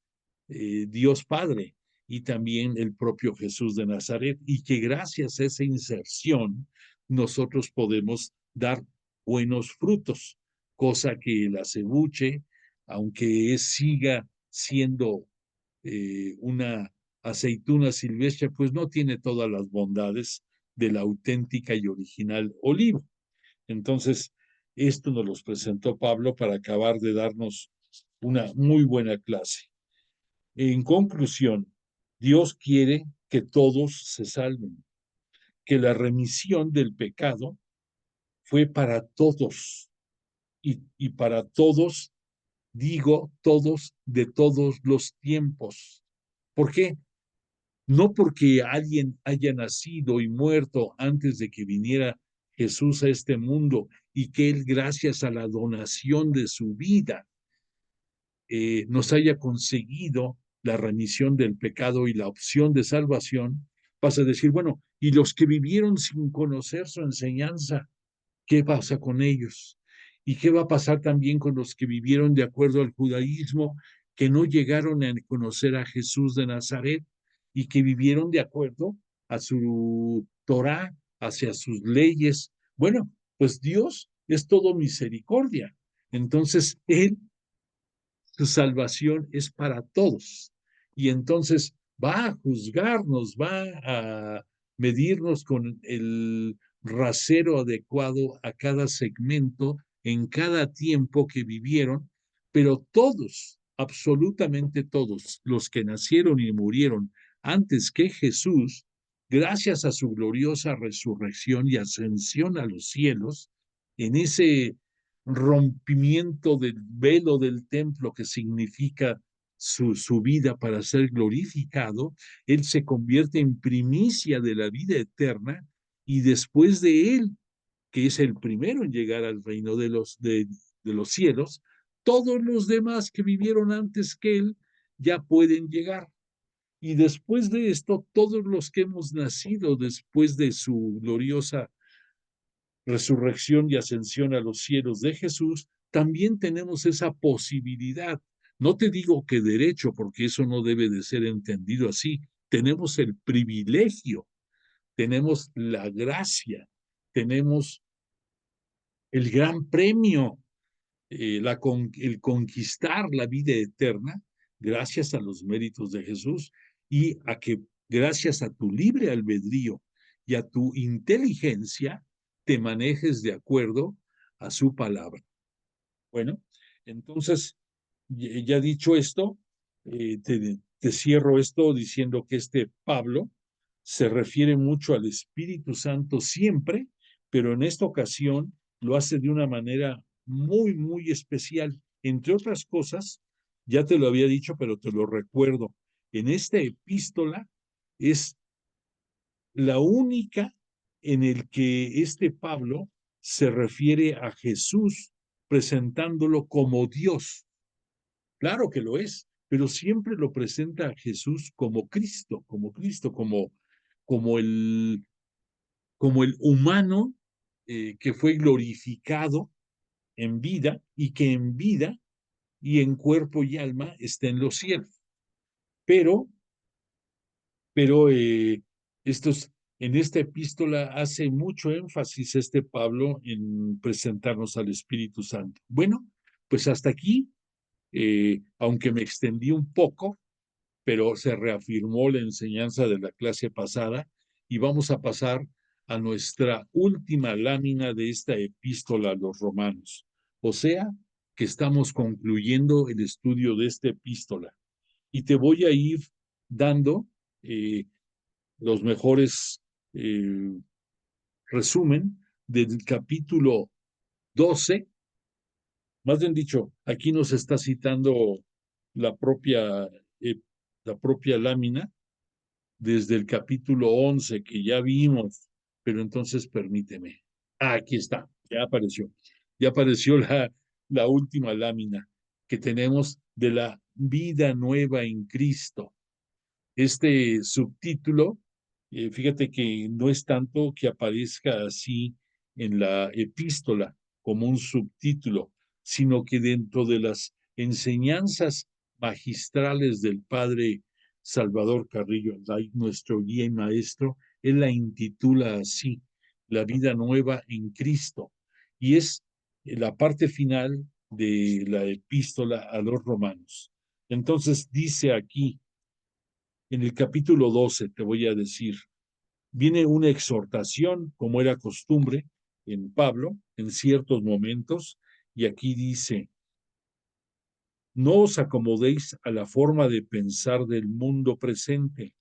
Dios Padre y también el propio Jesús de Nazaret, y que gracias a esa inserción nosotros podemos dar buenos frutos, cosa que el acebuche, aunque siga siendo una aceituna silvestre, pues no tiene todas las bondades de la auténtica y original olivo. Entonces, esto nos los presentó Pablo para acabar de darnos una muy buena clase. En conclusión, Dios quiere que todos se salven, que la remisión del pecado fue para todos y para todos, digo todos, de todos los tiempos. ¿Por qué? No porque alguien haya nacido y muerto antes de que viniera Jesús a este mundo y que Él, gracias a la donación de su vida, nos haya conseguido la remisión del pecado y la opción de salvación, vas a decir, bueno, ¿y los que vivieron sin conocer su enseñanza? ¿Qué pasa con ellos? ¿Y qué va a pasar también con los que vivieron de acuerdo al judaísmo, que no llegaron a conocer a Jesús de Nazaret y que vivieron de acuerdo a su Torá, hacia sus leyes? Bueno, pues Dios es todo misericordia. Entonces, su salvación es para todos. Y entonces va a juzgarnos, va a medirnos con el rasero adecuado a cada segmento, en cada tiempo que vivieron, pero todos, absolutamente todos, los que nacieron y murieron antes que Jesús, gracias a su gloriosa resurrección y ascensión a los cielos, en ese rompimiento del velo del templo que significa su vida para ser glorificado, Él se convierte en primicia de la vida eterna y después de Él, que es el primero en llegar al reino de los cielos, todos los demás que vivieron antes que Él ya pueden llegar. Y después de esto, todos los que hemos nacido después de su gloriosa resurrección y ascensión a los cielos de Jesús, también tenemos esa posibilidad. No te digo que derecho, porque eso no debe de ser entendido así. Tenemos el privilegio, tenemos la gracia, tenemos el gran premio, el conquistar la vida eterna gracias a los méritos de Jesús y a que gracias a tu libre albedrío y a tu inteligencia te manejes de acuerdo a su palabra. Bueno, entonces, ya dicho esto, te cierro esto diciendo que este Pablo se refiere mucho al Espíritu Santo siempre, pero en esta ocasión lo hace de una manera muy, muy especial. Entre otras cosas, ya te lo había dicho, pero te lo recuerdo, en esta epístola es la única en el que este Pablo se refiere a Jesús presentándolo como Dios. Claro que lo es, pero siempre lo presenta a Jesús como Cristo, como el, como el humano que fue glorificado en vida y que en vida y en cuerpo y alma está en los cielos. Pero pero estos, en esta epístola hace mucho énfasis este Pablo en presentarnos al Espíritu Santo. Bueno, pues hasta aquí, aunque me extendí un poco, pero se reafirmó la enseñanza de la clase pasada y vamos a pasar a nuestra última lámina de esta epístola a los romanos. O sea, que estamos concluyendo el estudio de esta epístola y te voy a ir dando los mejores resumen del capítulo 12, más bien dicho, aquí nos está citando la propia, eh, la propia lámina desde el capítulo 11 que ya vimos, pero entonces permíteme. Aquí está, ya apareció la última lámina que tenemos de la vida nueva en Cristo. Este subtítulo, fíjate que no es tanto que aparezca así en la epístola como un subtítulo, sino que dentro de las enseñanzas magistrales del padre Salvador Carrillo Alday, nuestro guía y maestro, él la intitula así, La vida nueva en Cristo, y es la parte final de la epístola a los romanos. Entonces dice aquí, en el capítulo 12, te voy a decir, viene una exhortación, como era costumbre en Pablo, en ciertos momentos, y aquí dice, no os acomodéis a la forma de pensar del mundo presente,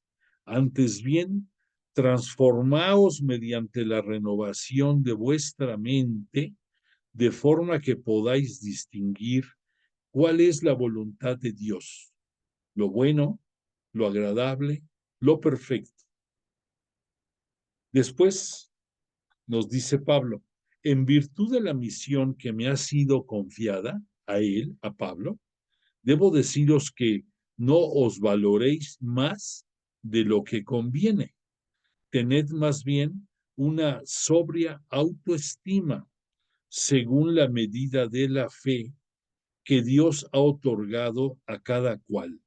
antes bien, transformaos mediante la renovación de vuestra mente, de forma que podáis distinguir cuál es la voluntad de Dios, lo bueno, lo agradable, lo perfecto. Después nos dice Pablo, en virtud de la misión que me ha sido confiada a él, a Pablo, debo deciros que no os valoréis más de lo que conviene. Tened más bien una sobria autoestima según la medida de la fe que Dios ha otorgado a cada cual.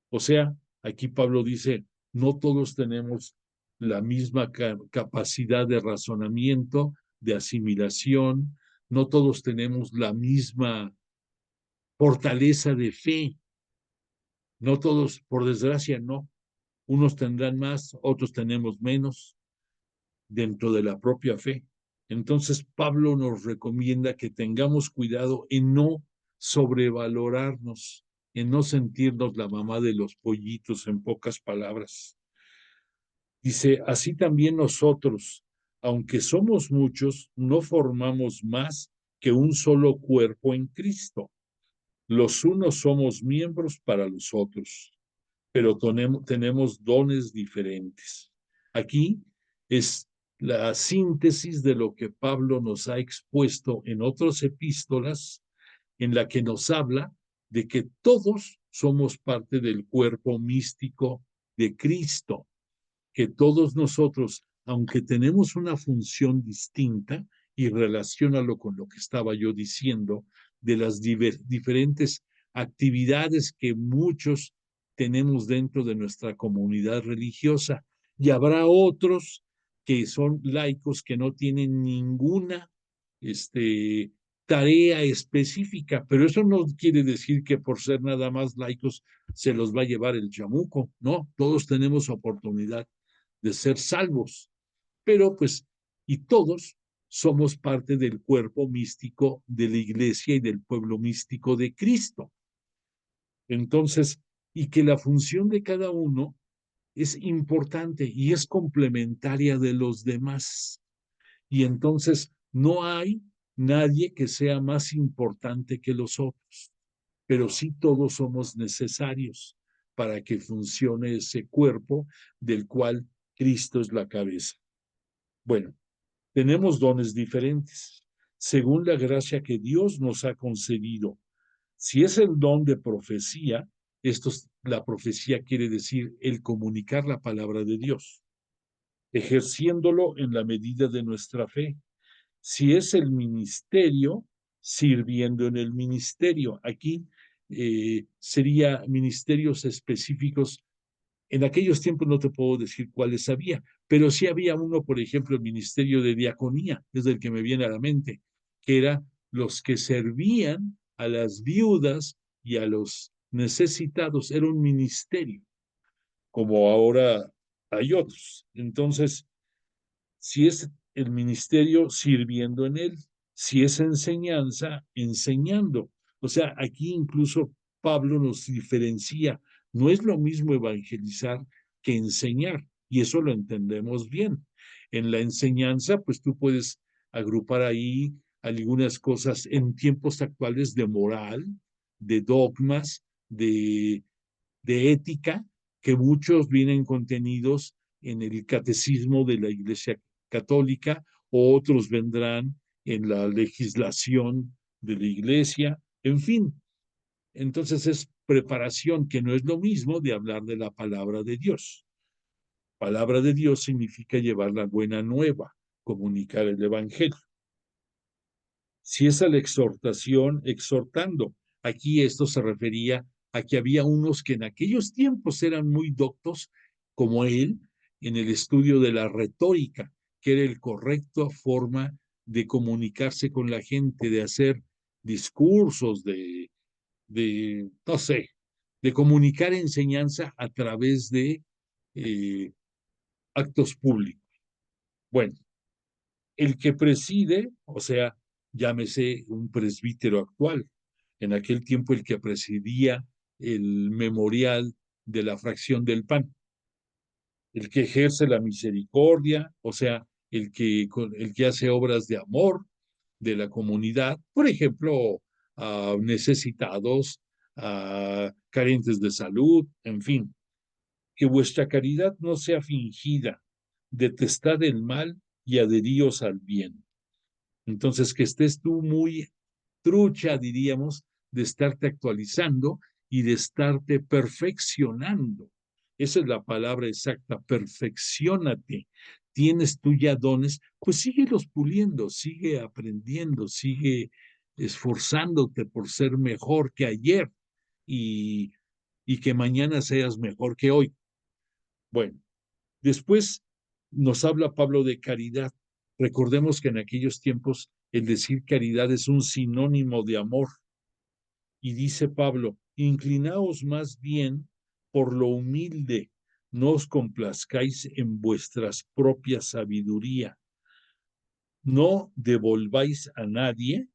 O sea, aquí Pablo dice, no todos tenemos la misma capacidad de razonamiento, de asimilación, no todos tenemos la misma fortaleza de fe, no todos, por desgracia, no. Unos tendrán más, otros tenemos menos dentro de la propia fe. Entonces, Pablo nos recomienda que tengamos cuidado en no sobrevalorarnos, en no sentirnos la mamá de los pollitos, en pocas palabras. Dice, así también nosotros, aunque somos muchos, no formamos más que un solo cuerpo en Cristo. Los unos somos miembros para los otros, pero tenemos dones diferentes. Aquí es la síntesis de lo que Pablo nos ha expuesto en otras epístolas, en la que nos habla de que todos somos parte del cuerpo místico de Cristo, que todos nosotros, aunque tenemos una función distinta, y relaciónalo con lo que estaba yo diciendo, de las diferentes actividades que muchos tenemos dentro de nuestra comunidad religiosa, y habrá otros que son laicos que no tienen ninguna tarea específica, pero eso no quiere decir que por ser nada más laicos se los va a llevar el chamuco, no, todos tenemos oportunidad de ser salvos, pero pues, y todos somos parte del cuerpo místico de la iglesia y del pueblo místico de Cristo. Entonces, y que la función de cada uno es importante y es complementaria de los demás. Y entonces no hay nadie que sea más importante que los otros, pero sí todos somos necesarios para que funcione ese cuerpo del cual Cristo es la cabeza. Bueno, tenemos dones diferentes según la gracia que Dios nos ha concedido. Si es el don de profecía, la profecía quiere decir el comunicar la palabra de Dios, ejerciéndolo en la medida de nuestra fe. Si es el ministerio, sirviendo en el ministerio. Aquí sería ministerios específicos. En aquellos tiempos no te puedo decir cuáles había, pero sí había uno, por ejemplo, el ministerio de diaconía, es el que me viene a la mente, que era los que servían a las viudas y a los necesitados. Era un ministerio, como ahora hay otros. Entonces, si es el ministerio, sirviendo en él; si es enseñanza, enseñando. O sea, aquí incluso Pablo nos diferencia. No es lo mismo evangelizar que enseñar, y eso lo entendemos bien. En la enseñanza, pues tú puedes agrupar ahí algunas cosas en tiempos actuales de moral, de dogmas, de ética, que muchos vienen contenidos en el catecismo de la Iglesia Católica, o otros vendrán en la legislación de la Iglesia, en fin. Entonces es preparación, que no es lo mismo de hablar de la palabra de Dios. Palabra de Dios significa llevar la buena nueva, comunicar el Evangelio. Si es a la exhortación, exhortando. Aquí esto se refería a que había unos que en aquellos tiempos eran muy doctos, como él, en el estudio de la retórica, que era el correcta forma de comunicarse con la gente, de hacer discursos, no sé, de comunicar enseñanza a través de actos públicos. Bueno, el que preside, o sea, llámese un presbítero actual, en aquel tiempo el que presidía el memorial de la fracción del pan, el que ejerce la misericordia, o sea, el que hace obras de amor de la comunidad, por ejemplo, a necesitados, a carentes de salud, en fin. Que vuestra caridad no sea fingida, detestad el mal y adheríos al bien. Entonces, que estés tú muy trucha, diríamos, de estarte actualizando y de estarte perfeccionando. Esa es la palabra exacta, perfeccionate. Tienes tú ya dones, pues síguelos puliendo, sigue aprendiendo, sigue esforzándote por ser mejor que ayer, y, y que mañana seas mejor que hoy. Bueno, después nos habla Pablo de caridad. Recordemos que en aquellos tiempos el decir caridad es un sinónimo de amor. Y dice Pablo, inclinaos más bien por lo humilde, no os complazcáis en vuestras propias sabiduría, no devolváis a nadie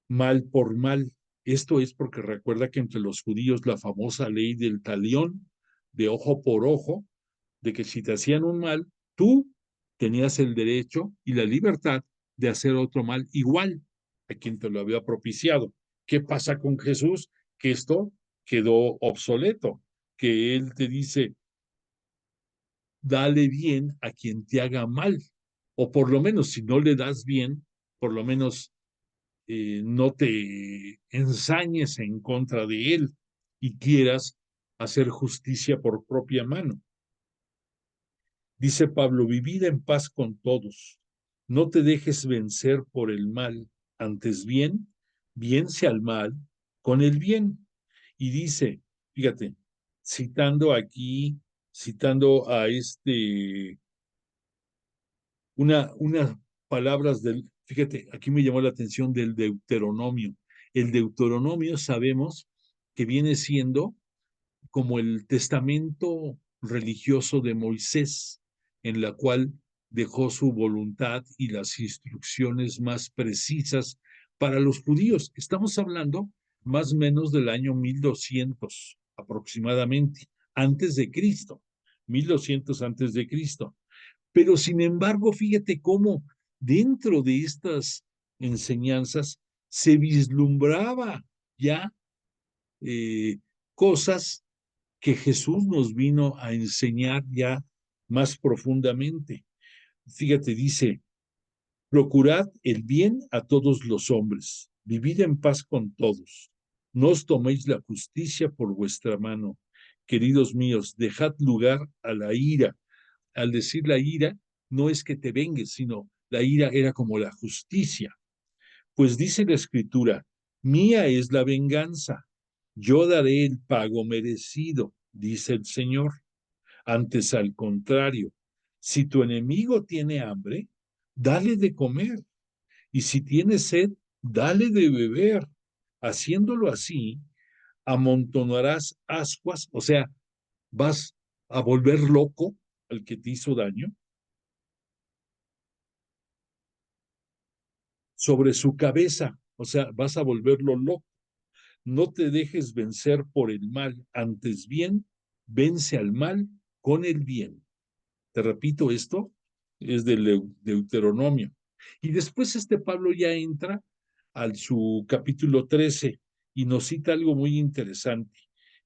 mal por mal. Esto es porque recuerda que entre los judíos la famosa ley del talión, de ojo por ojo, de que si te hacían un mal, tú tenías el derecho y la libertad de hacer otro mal igual a quien te lo había propiciado. ¿Qué pasa con Jesús? Que esto quedó obsoleto, que Él te dice, dale bien a quien te haga mal, o por lo menos si no le das bien, por lo menos no te ensañes en contra de Él y quieras hacer justicia por propia mano. Dice Pablo, vivid en paz con todos, no te dejes vencer por el mal, antes bien, vence al mal con el bien. Y dice, fíjate, citando aquí, citando a unas palabras del, fíjate, aquí me llamó la atención del Deuteronomio. El Deuteronomio sabemos que viene siendo como el testamento religioso de Moisés, en la cual dejó su voluntad y las instrucciones más precisas para los judíos. Estamos hablando más o menos del año 1200 aproximadamente, antes de Cristo, 1200 antes de Cristo. Pero sin embargo, fíjate cómo dentro de estas enseñanzas se vislumbraba ya cosas que Jesús nos vino a enseñar ya más profundamente. Fíjate, dice, procurad el bien a todos los hombres, vivid en paz con todos, no os toméis la justicia por vuestra mano. Queridos míos, dejad lugar a la ira. Al decir la ira, no es que te vengues, sino la ira era como la justicia. Pues dice la Escritura, mía es la venganza, yo daré el pago merecido, dice el Señor. Antes, al contrario, si tu enemigo tiene hambre, dale de comer, y si tiene sed, dale de beber. Haciéndolo así, amontonarás ascuas, o sea, vas a volver loco al que te hizo daño, sobre su cabeza, o sea, vas a volverlo loco. No te dejes vencer por el mal, antes bien, vence al mal con el bien. Te repito, esto es del Deuteronomio. Y después Pablo ya entra al su capítulo 13 y nos cita algo muy interesante,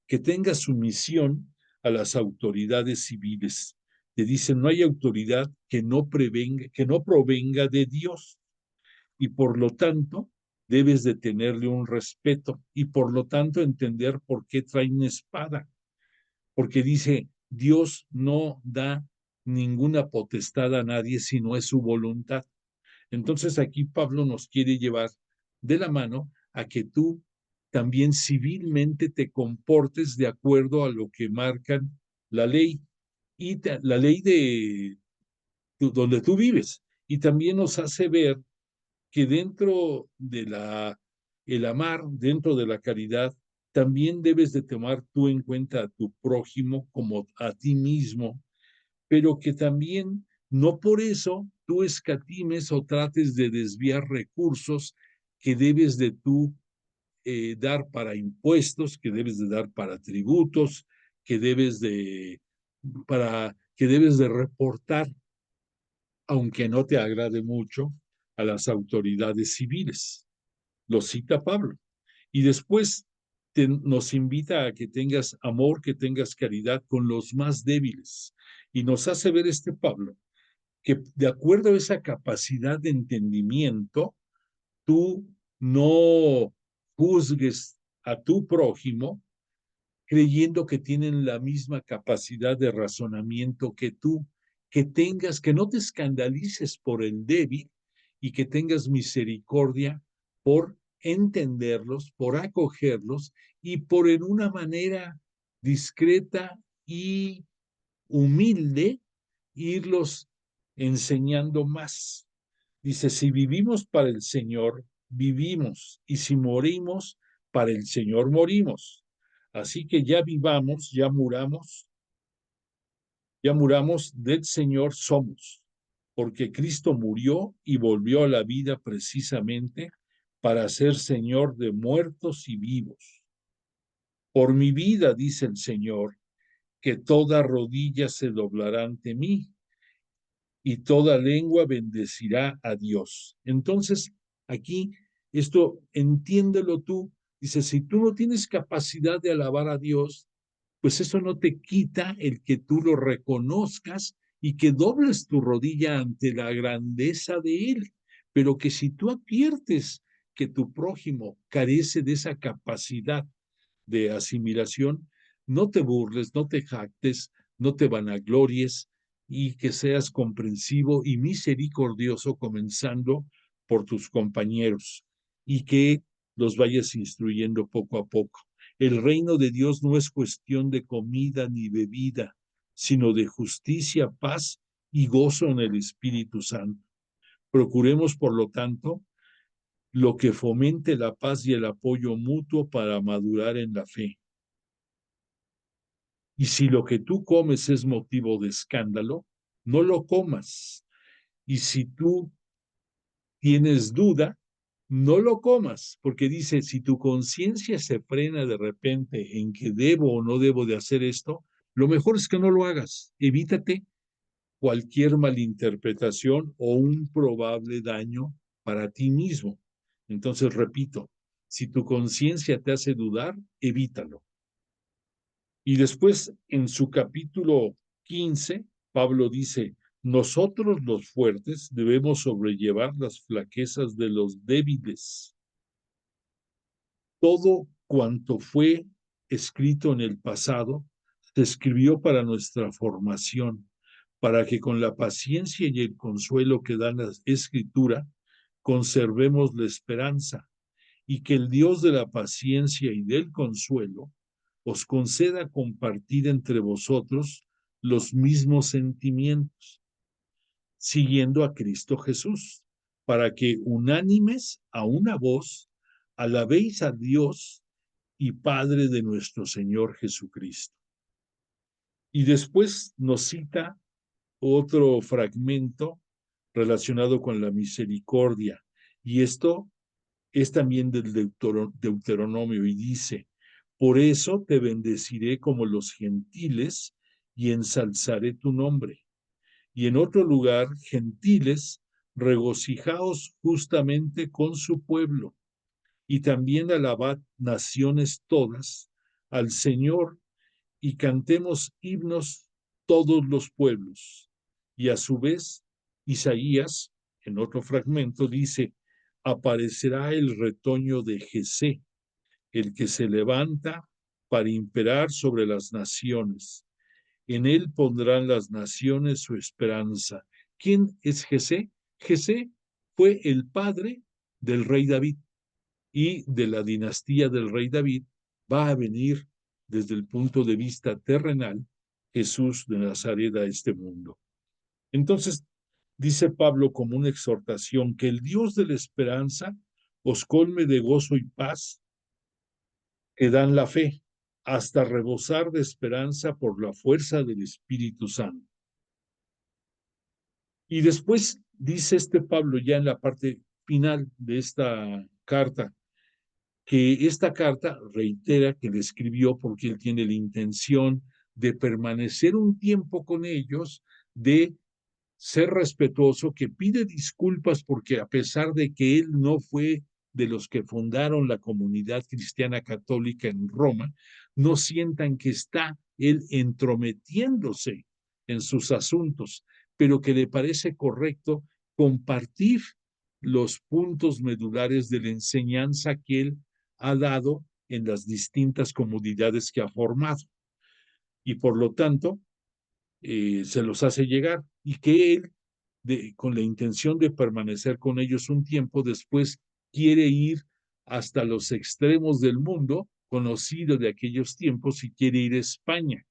que tenga sumisión a las autoridades civiles. Te dicen, no hay autoridad que no provenga de Dios, y por lo tanto debes de tenerle un respeto y por lo tanto entender por qué traen espada, porque dice, Dios no da ninguna potestad a nadie si no es su voluntad. Entonces aquí Pablo nos quiere llevar de la mano a que tú también civilmente te comportes de acuerdo a lo que marcan la ley y la ley de donde tú vives. Y también nos hace ver que dentro de el amar, dentro de la caridad, también debes de tomar tú en cuenta a tu prójimo como a ti mismo, pero que también no por eso tú escatimes o trates de desviar recursos que debes de tú dar para impuestos, que debes de dar para tributos, que que debes de reportar, aunque no te agrade mucho, a las autoridades civiles. Lo cita Pablo. Y después nos invita a que tengas amor, que tengas caridad con los más débiles. Y nos hace ver Pablo que de acuerdo a esa capacidad de entendimiento, tú no juzgues a tu prójimo creyendo que tienen la misma capacidad de razonamiento que tú, que no te escandalices por el débil y que tengas misericordia por entenderlos, por acogerlos y por en una manera discreta y humilde irlos enseñando más. Dice, si vivimos para el Señor, vivimos, y si morimos, para el Señor morimos. Así que ya vivamos, ya muramos, del Señor somos, porque Cristo murió y volvió a la vida precisamente para ser Señor de muertos y vivos. Por mi vida, dice el Señor, que toda rodilla se doblará ante mí y toda lengua bendecirá a Dios. Entonces, aquí, esto, entiéndelo tú, dice, si tú no tienes capacidad de alabar a Dios, pues eso no te quita el que tú lo reconozcas y que dobles tu rodilla ante la grandeza de Él, pero que si tú adviertes que tu prójimo carece de esa capacidad de asimilación, no te burles, no te jactes, no te vanaglories y que seas comprensivo y misericordioso comenzando por tus compañeros y que los vayas instruyendo poco a poco. El reino de Dios no es cuestión de comida ni bebida, sino de justicia, paz y gozo en el Espíritu Santo. Procuremos, por lo tanto, lo que fomente la paz y el apoyo mutuo para madurar en la fe. Y si lo que tú comes es motivo de escándalo, no lo comas. Y si tú tienes duda, no lo comas, porque dice, si tu conciencia se frena de repente en que debo o no debo de hacer esto, lo mejor es que no lo hagas. Evítate cualquier malinterpretación o un probable daño para ti mismo. Entonces, repito, si tu conciencia te hace dudar, evítalo. Y después, en su capítulo 15, Pablo dice, nosotros los fuertes debemos sobrellevar las flaquezas de los débiles. Todo cuanto fue escrito en el pasado se escribió para nuestra formación, para que con la paciencia y el consuelo que da la escritura conservemos la esperanza y que el Dios de la paciencia y del consuelo os conceda compartir entre vosotros los mismos sentimientos, siguiendo a Cristo Jesús, para que unánimes a una voz alabéis a Dios y Padre de nuestro Señor Jesucristo. Y después nos cita otro fragmento relacionado con la misericordia, y esto es también del Deuteronomio y dice, por eso te bendeciré como los gentiles y ensalzaré tu nombre. Y en otro lugar, gentiles, regocijaos justamente con su pueblo. Y también alabad naciones todas al Señor y cantemos himnos todos los pueblos. Y a su vez, Isaías, en otro fragmento, dice, aparecerá el retoño de Jesé, el que se levanta para imperar sobre las naciones. En él pondrán las naciones su esperanza. ¿Quién es Jesé? Jesé fue el padre del rey David y de la dinastía del rey David va a venir desde el punto de vista terrenal Jesús de Nazaret a este mundo. Entonces, dice Pablo como una exhortación, que el Dios de la esperanza os colme de gozo y paz que dan la fe, hasta rebosar de esperanza por la fuerza del Espíritu Santo. Y después dice este Pablo ya en la parte final de esta carta, que esta carta reitera que le escribió porque él tiene la intención de permanecer un tiempo con ellos, de ser respetuoso, que pide disculpas porque a pesar de que él no fue de los que fundaron la comunidad cristiana católica en Roma, no sientan que está él entrometiéndose en sus asuntos, pero que le parece correcto compartir los puntos medulares de la enseñanza que él ha dado en las distintas comunidades que ha formado. Y por lo tanto, se los hace llegar y que él, con la intención de permanecer con ellos un tiempo, después quiere ir hasta los extremos del mundo conocido de aquellos tiempos y quiere ir a España.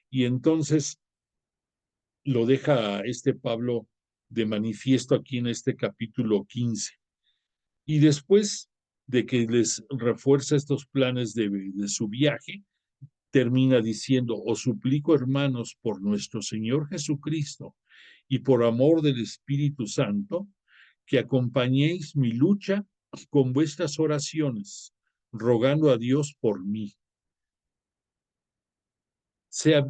Y entonces lo deja este Pablo de manifiesto aquí en este capítulo 15. Y después de que les refuerza estos planes de su viaje, termina diciendo: os suplico, hermanos, por nuestro Señor Jesucristo y por amor del Espíritu Santo, que acompañéis mi lucha con vuestras oraciones, rogando a Dios por mí,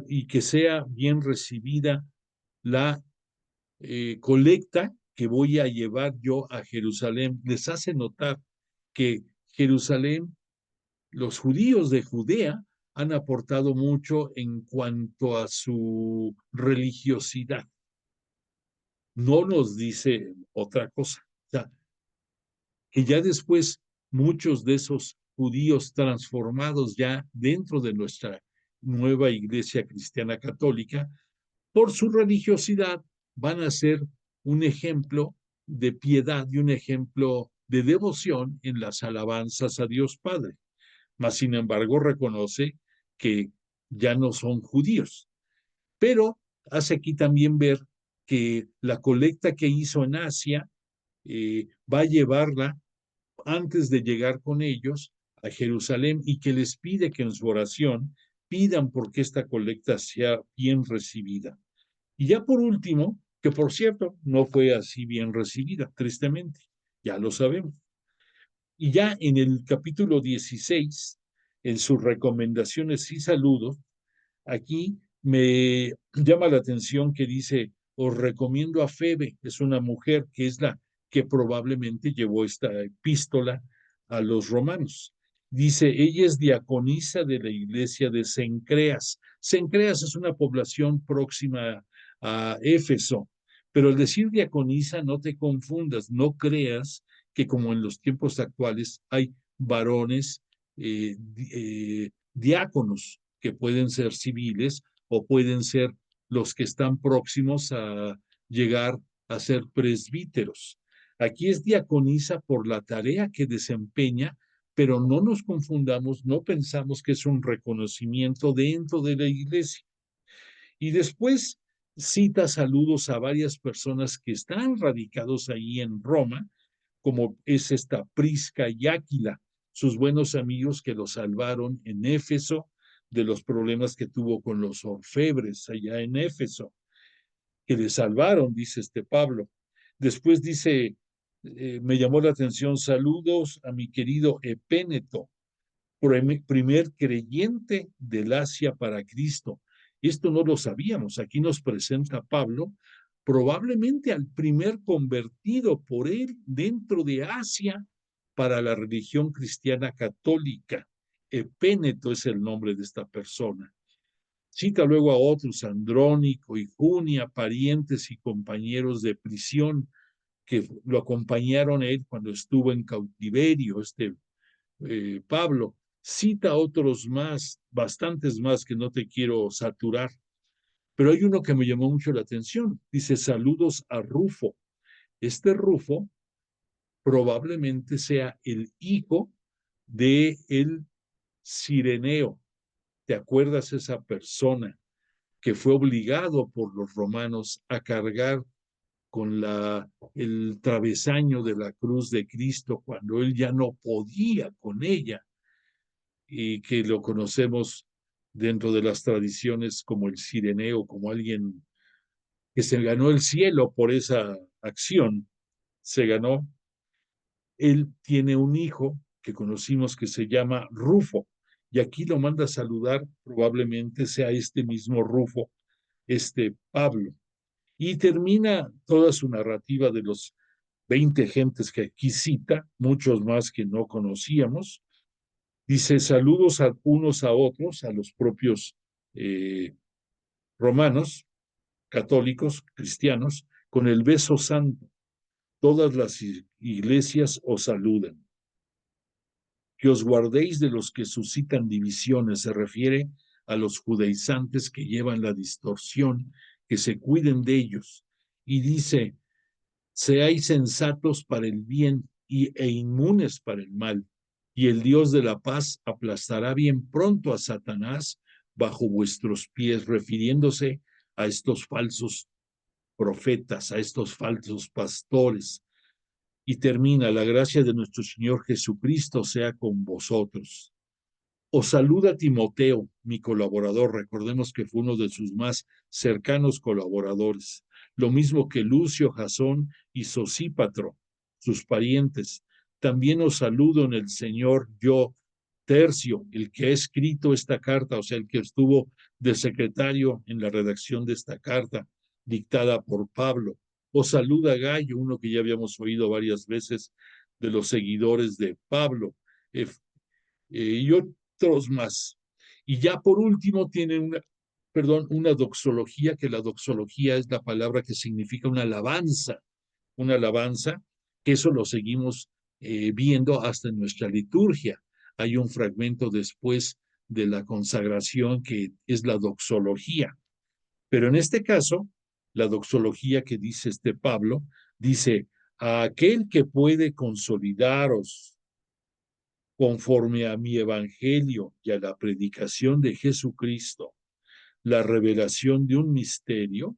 y que sea bien recibida la colecta que voy a llevar yo a Jerusalén. Les hace notar que Jerusalén, los judíos de Judea, han aportado mucho en cuanto a su religiosidad. No nos dice otra cosa. O sea, que ya después muchos de esos judíos transformados ya dentro de nuestra nueva iglesia cristiana católica, por su religiosidad, van a ser un ejemplo de piedad y un ejemplo de devoción en las alabanzas a Dios Padre. Mas, sin embargo, reconoce que ya no son judíos. Pero hace aquí también ver que la colecta que hizo en Asia va a llevarla antes de llegar con ellos a Jerusalén, y que les pide que en su oración pidan porque esta colecta sea bien recibida. Y ya por último, que por cierto no fue así bien recibida, tristemente, ya lo sabemos. Y ya en el capítulo 16, en sus recomendaciones y saludos, aquí me llama la atención que dice: os recomiendo a Febe. Es una mujer que es la que probablemente llevó esta epístola a los romanos. Dice: ella es diaconisa de la iglesia de Cencreas. Cencreas es una población próxima a Éfeso, pero al decir diaconisa no te confundas, no creas que como en los tiempos actuales hay varones diáconos, que pueden ser civiles o pueden ser los que están próximos a llegar a ser presbíteros. Aquí es diaconisa por la tarea que desempeña, pero no nos confundamos, no pensamos que es un reconocimiento dentro de la iglesia. Y después cita saludos a varias personas que están radicados ahí en Roma, como es esta Prisca y Áquila, sus buenos amigos que lo salvaron en Éfeso de los problemas que tuvo con los orfebres allá en Éfeso, que le salvaron, dice este Pablo. Después dice, me llamó la atención: saludos a mi querido Epéneto, primer creyente del Asia para Cristo. Esto no lo sabíamos. Aquí nos presenta Pablo probablemente al primer convertido por él dentro de Asia para la religión cristiana católica. Epéneto es el nombre de esta persona. Cita luego a otros: Andrónico y Junia, parientes y compañeros de prisión, que lo acompañaron a él cuando estuvo en cautiverio, Pablo. Cita a otros más, bastantes más que no te quiero saturar, pero hay uno que me llamó mucho la atención. Dice: saludos a Rufo. Este Rufo probablemente sea el hijo de el Cireneo. ¿Te acuerdas esa persona que fue obligado por los romanos a cargar con el travesaño de la cruz de Cristo cuando él ya no podía con ella, y que lo conocemos dentro de las tradiciones como el Cireneo, como alguien que se ganó el cielo por esa acción? Se ganó. Él tiene un hijo que conocimos que se llama Rufo, y aquí lo manda a saludar, probablemente sea este mismo Rufo, Pablo. Y termina toda su narrativa de los 20 gentes que aquí cita, muchos más que no conocíamos. Dice: saludos a unos a otros, a los propios romanos, católicos, cristianos, con el beso santo. Todas las iglesias os saludan. Que os guardéis de los que suscitan divisiones. Se refiere a los judaizantes que llevan la distorsión, que se cuiden de ellos. Y dice: seáis sensatos para el bien e inmunes para el mal, y el Dios de la paz aplastará bien pronto a Satanás bajo vuestros pies, refiriéndose a estos falsos profetas, a estos falsos pastores. Y termina: la gracia de nuestro Señor Jesucristo sea con vosotros. Os saluda Timoteo, mi colaborador. Recordemos que fue uno de sus más cercanos colaboradores. Lo mismo que Lucio, Jasón y Sosípatro, sus parientes. También os saludo en el Señor yo, Tercio, el que ha escrito esta carta, o sea, el que estuvo de secretario en la redacción de esta carta, dictada por Pablo. Os saluda Gallo, uno que ya habíamos oído varias veces de los seguidores de Pablo, y otros más. Y ya por último tienen una doxología, que la doxología es la palabra que significa una alabanza, que eso lo seguimos viendo hasta en nuestra liturgia. Hay un fragmento después de la consagración que es la doxología. Pero en este caso, la doxología que dice Pablo, dice: a aquel que puede consolidaros conforme a mi evangelio y a la predicación de Jesucristo, la revelación de un misterio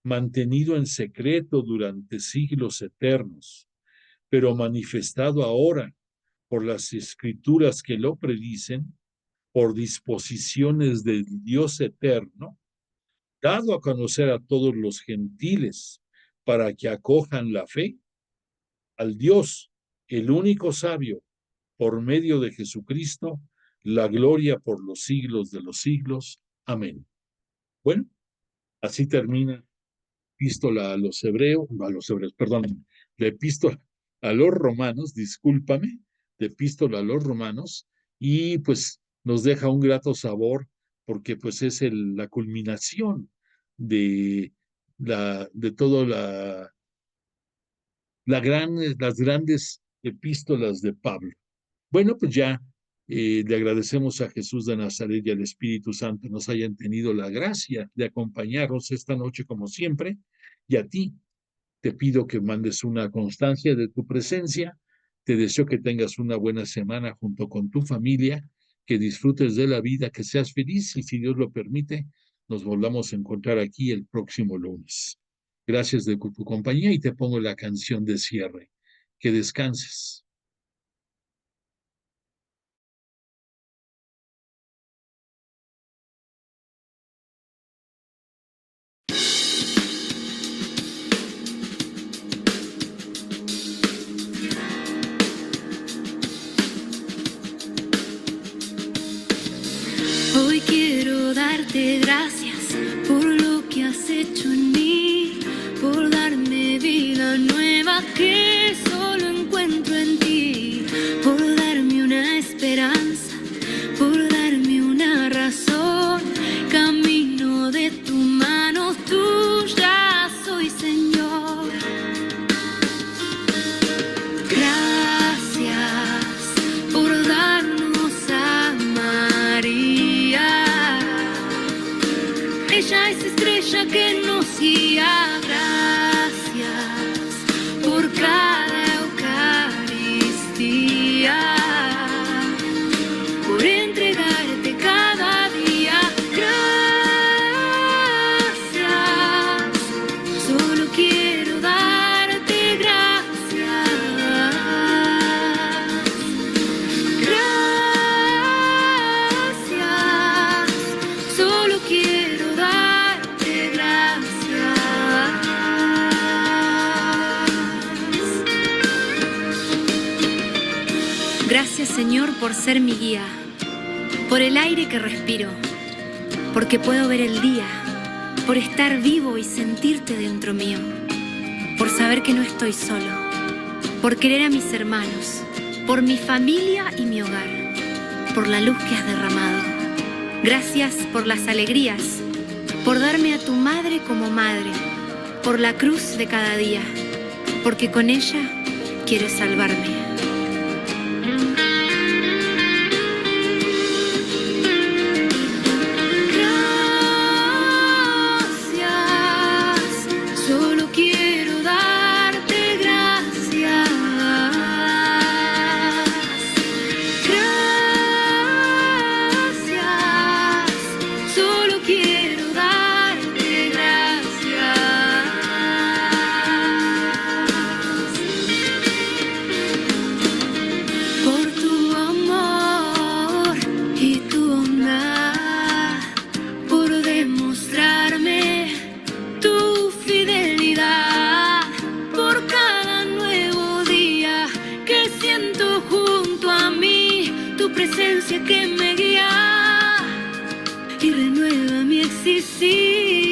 mantenido en secreto durante siglos eternos, pero manifestado ahora por las escrituras que lo predicen, por disposiciones del Dios eterno, dado a conocer a todos los gentiles, para que acojan la fe al Dios, el único sabio, por medio de Jesucristo, la gloria por los siglos de los siglos. Amén. Bueno, así termina epístola a los hebreos, perdón, la epístola a los romanos, discúlpame, la epístola a los romanos, y pues nos deja un grato sabor, porque pues es la culminación de toda las grandes epístolas de Pablo. Bueno, pues ya le agradecemos a Jesús de Nazaret y al Espíritu Santo nos hayan tenido la gracia de acompañarnos esta noche como siempre, y a ti te pido que mandes una constancia de tu presencia. Te deseo que tengas una buena semana junto con tu familia, que disfrutes de la vida, que seas feliz, y si Dios lo permite, nos volvamos a encontrar aquí el próximo lunes. Gracias de tu compañía, y te pongo la canción de cierre. Que descanses. Hoy quiero darte gracias por lo que has hecho en mí, por darme vida nueva que solo encuentro en ti, por darme una esperanza, por darme una razón, camino de tu mano, tuya soy, Señor. Gracias por darnos a María, ella es estrella que nos guía. Gracias por cada Eucaristía, por entregarte cada día. Gracias, solo quiero darte gracias. Gracias, solo quiero darte gracias. Gracias, Señor, por ser mi guía, por el aire que respiro, porque puedo ver el día, por estar vivo y sentirte dentro mío, por saber que no estoy solo, por querer a mis hermanos, por mi familia y mi hogar, por la luz que has derramado. Gracias por las alegrías, por darme a tu madre como madre, por la cruz de cada día, porque con ella quiero salvarme. Gracias, solo quiero darte gracias. Gracias, solo quiero darte gracias. infancia que me guía y renueva mi existir.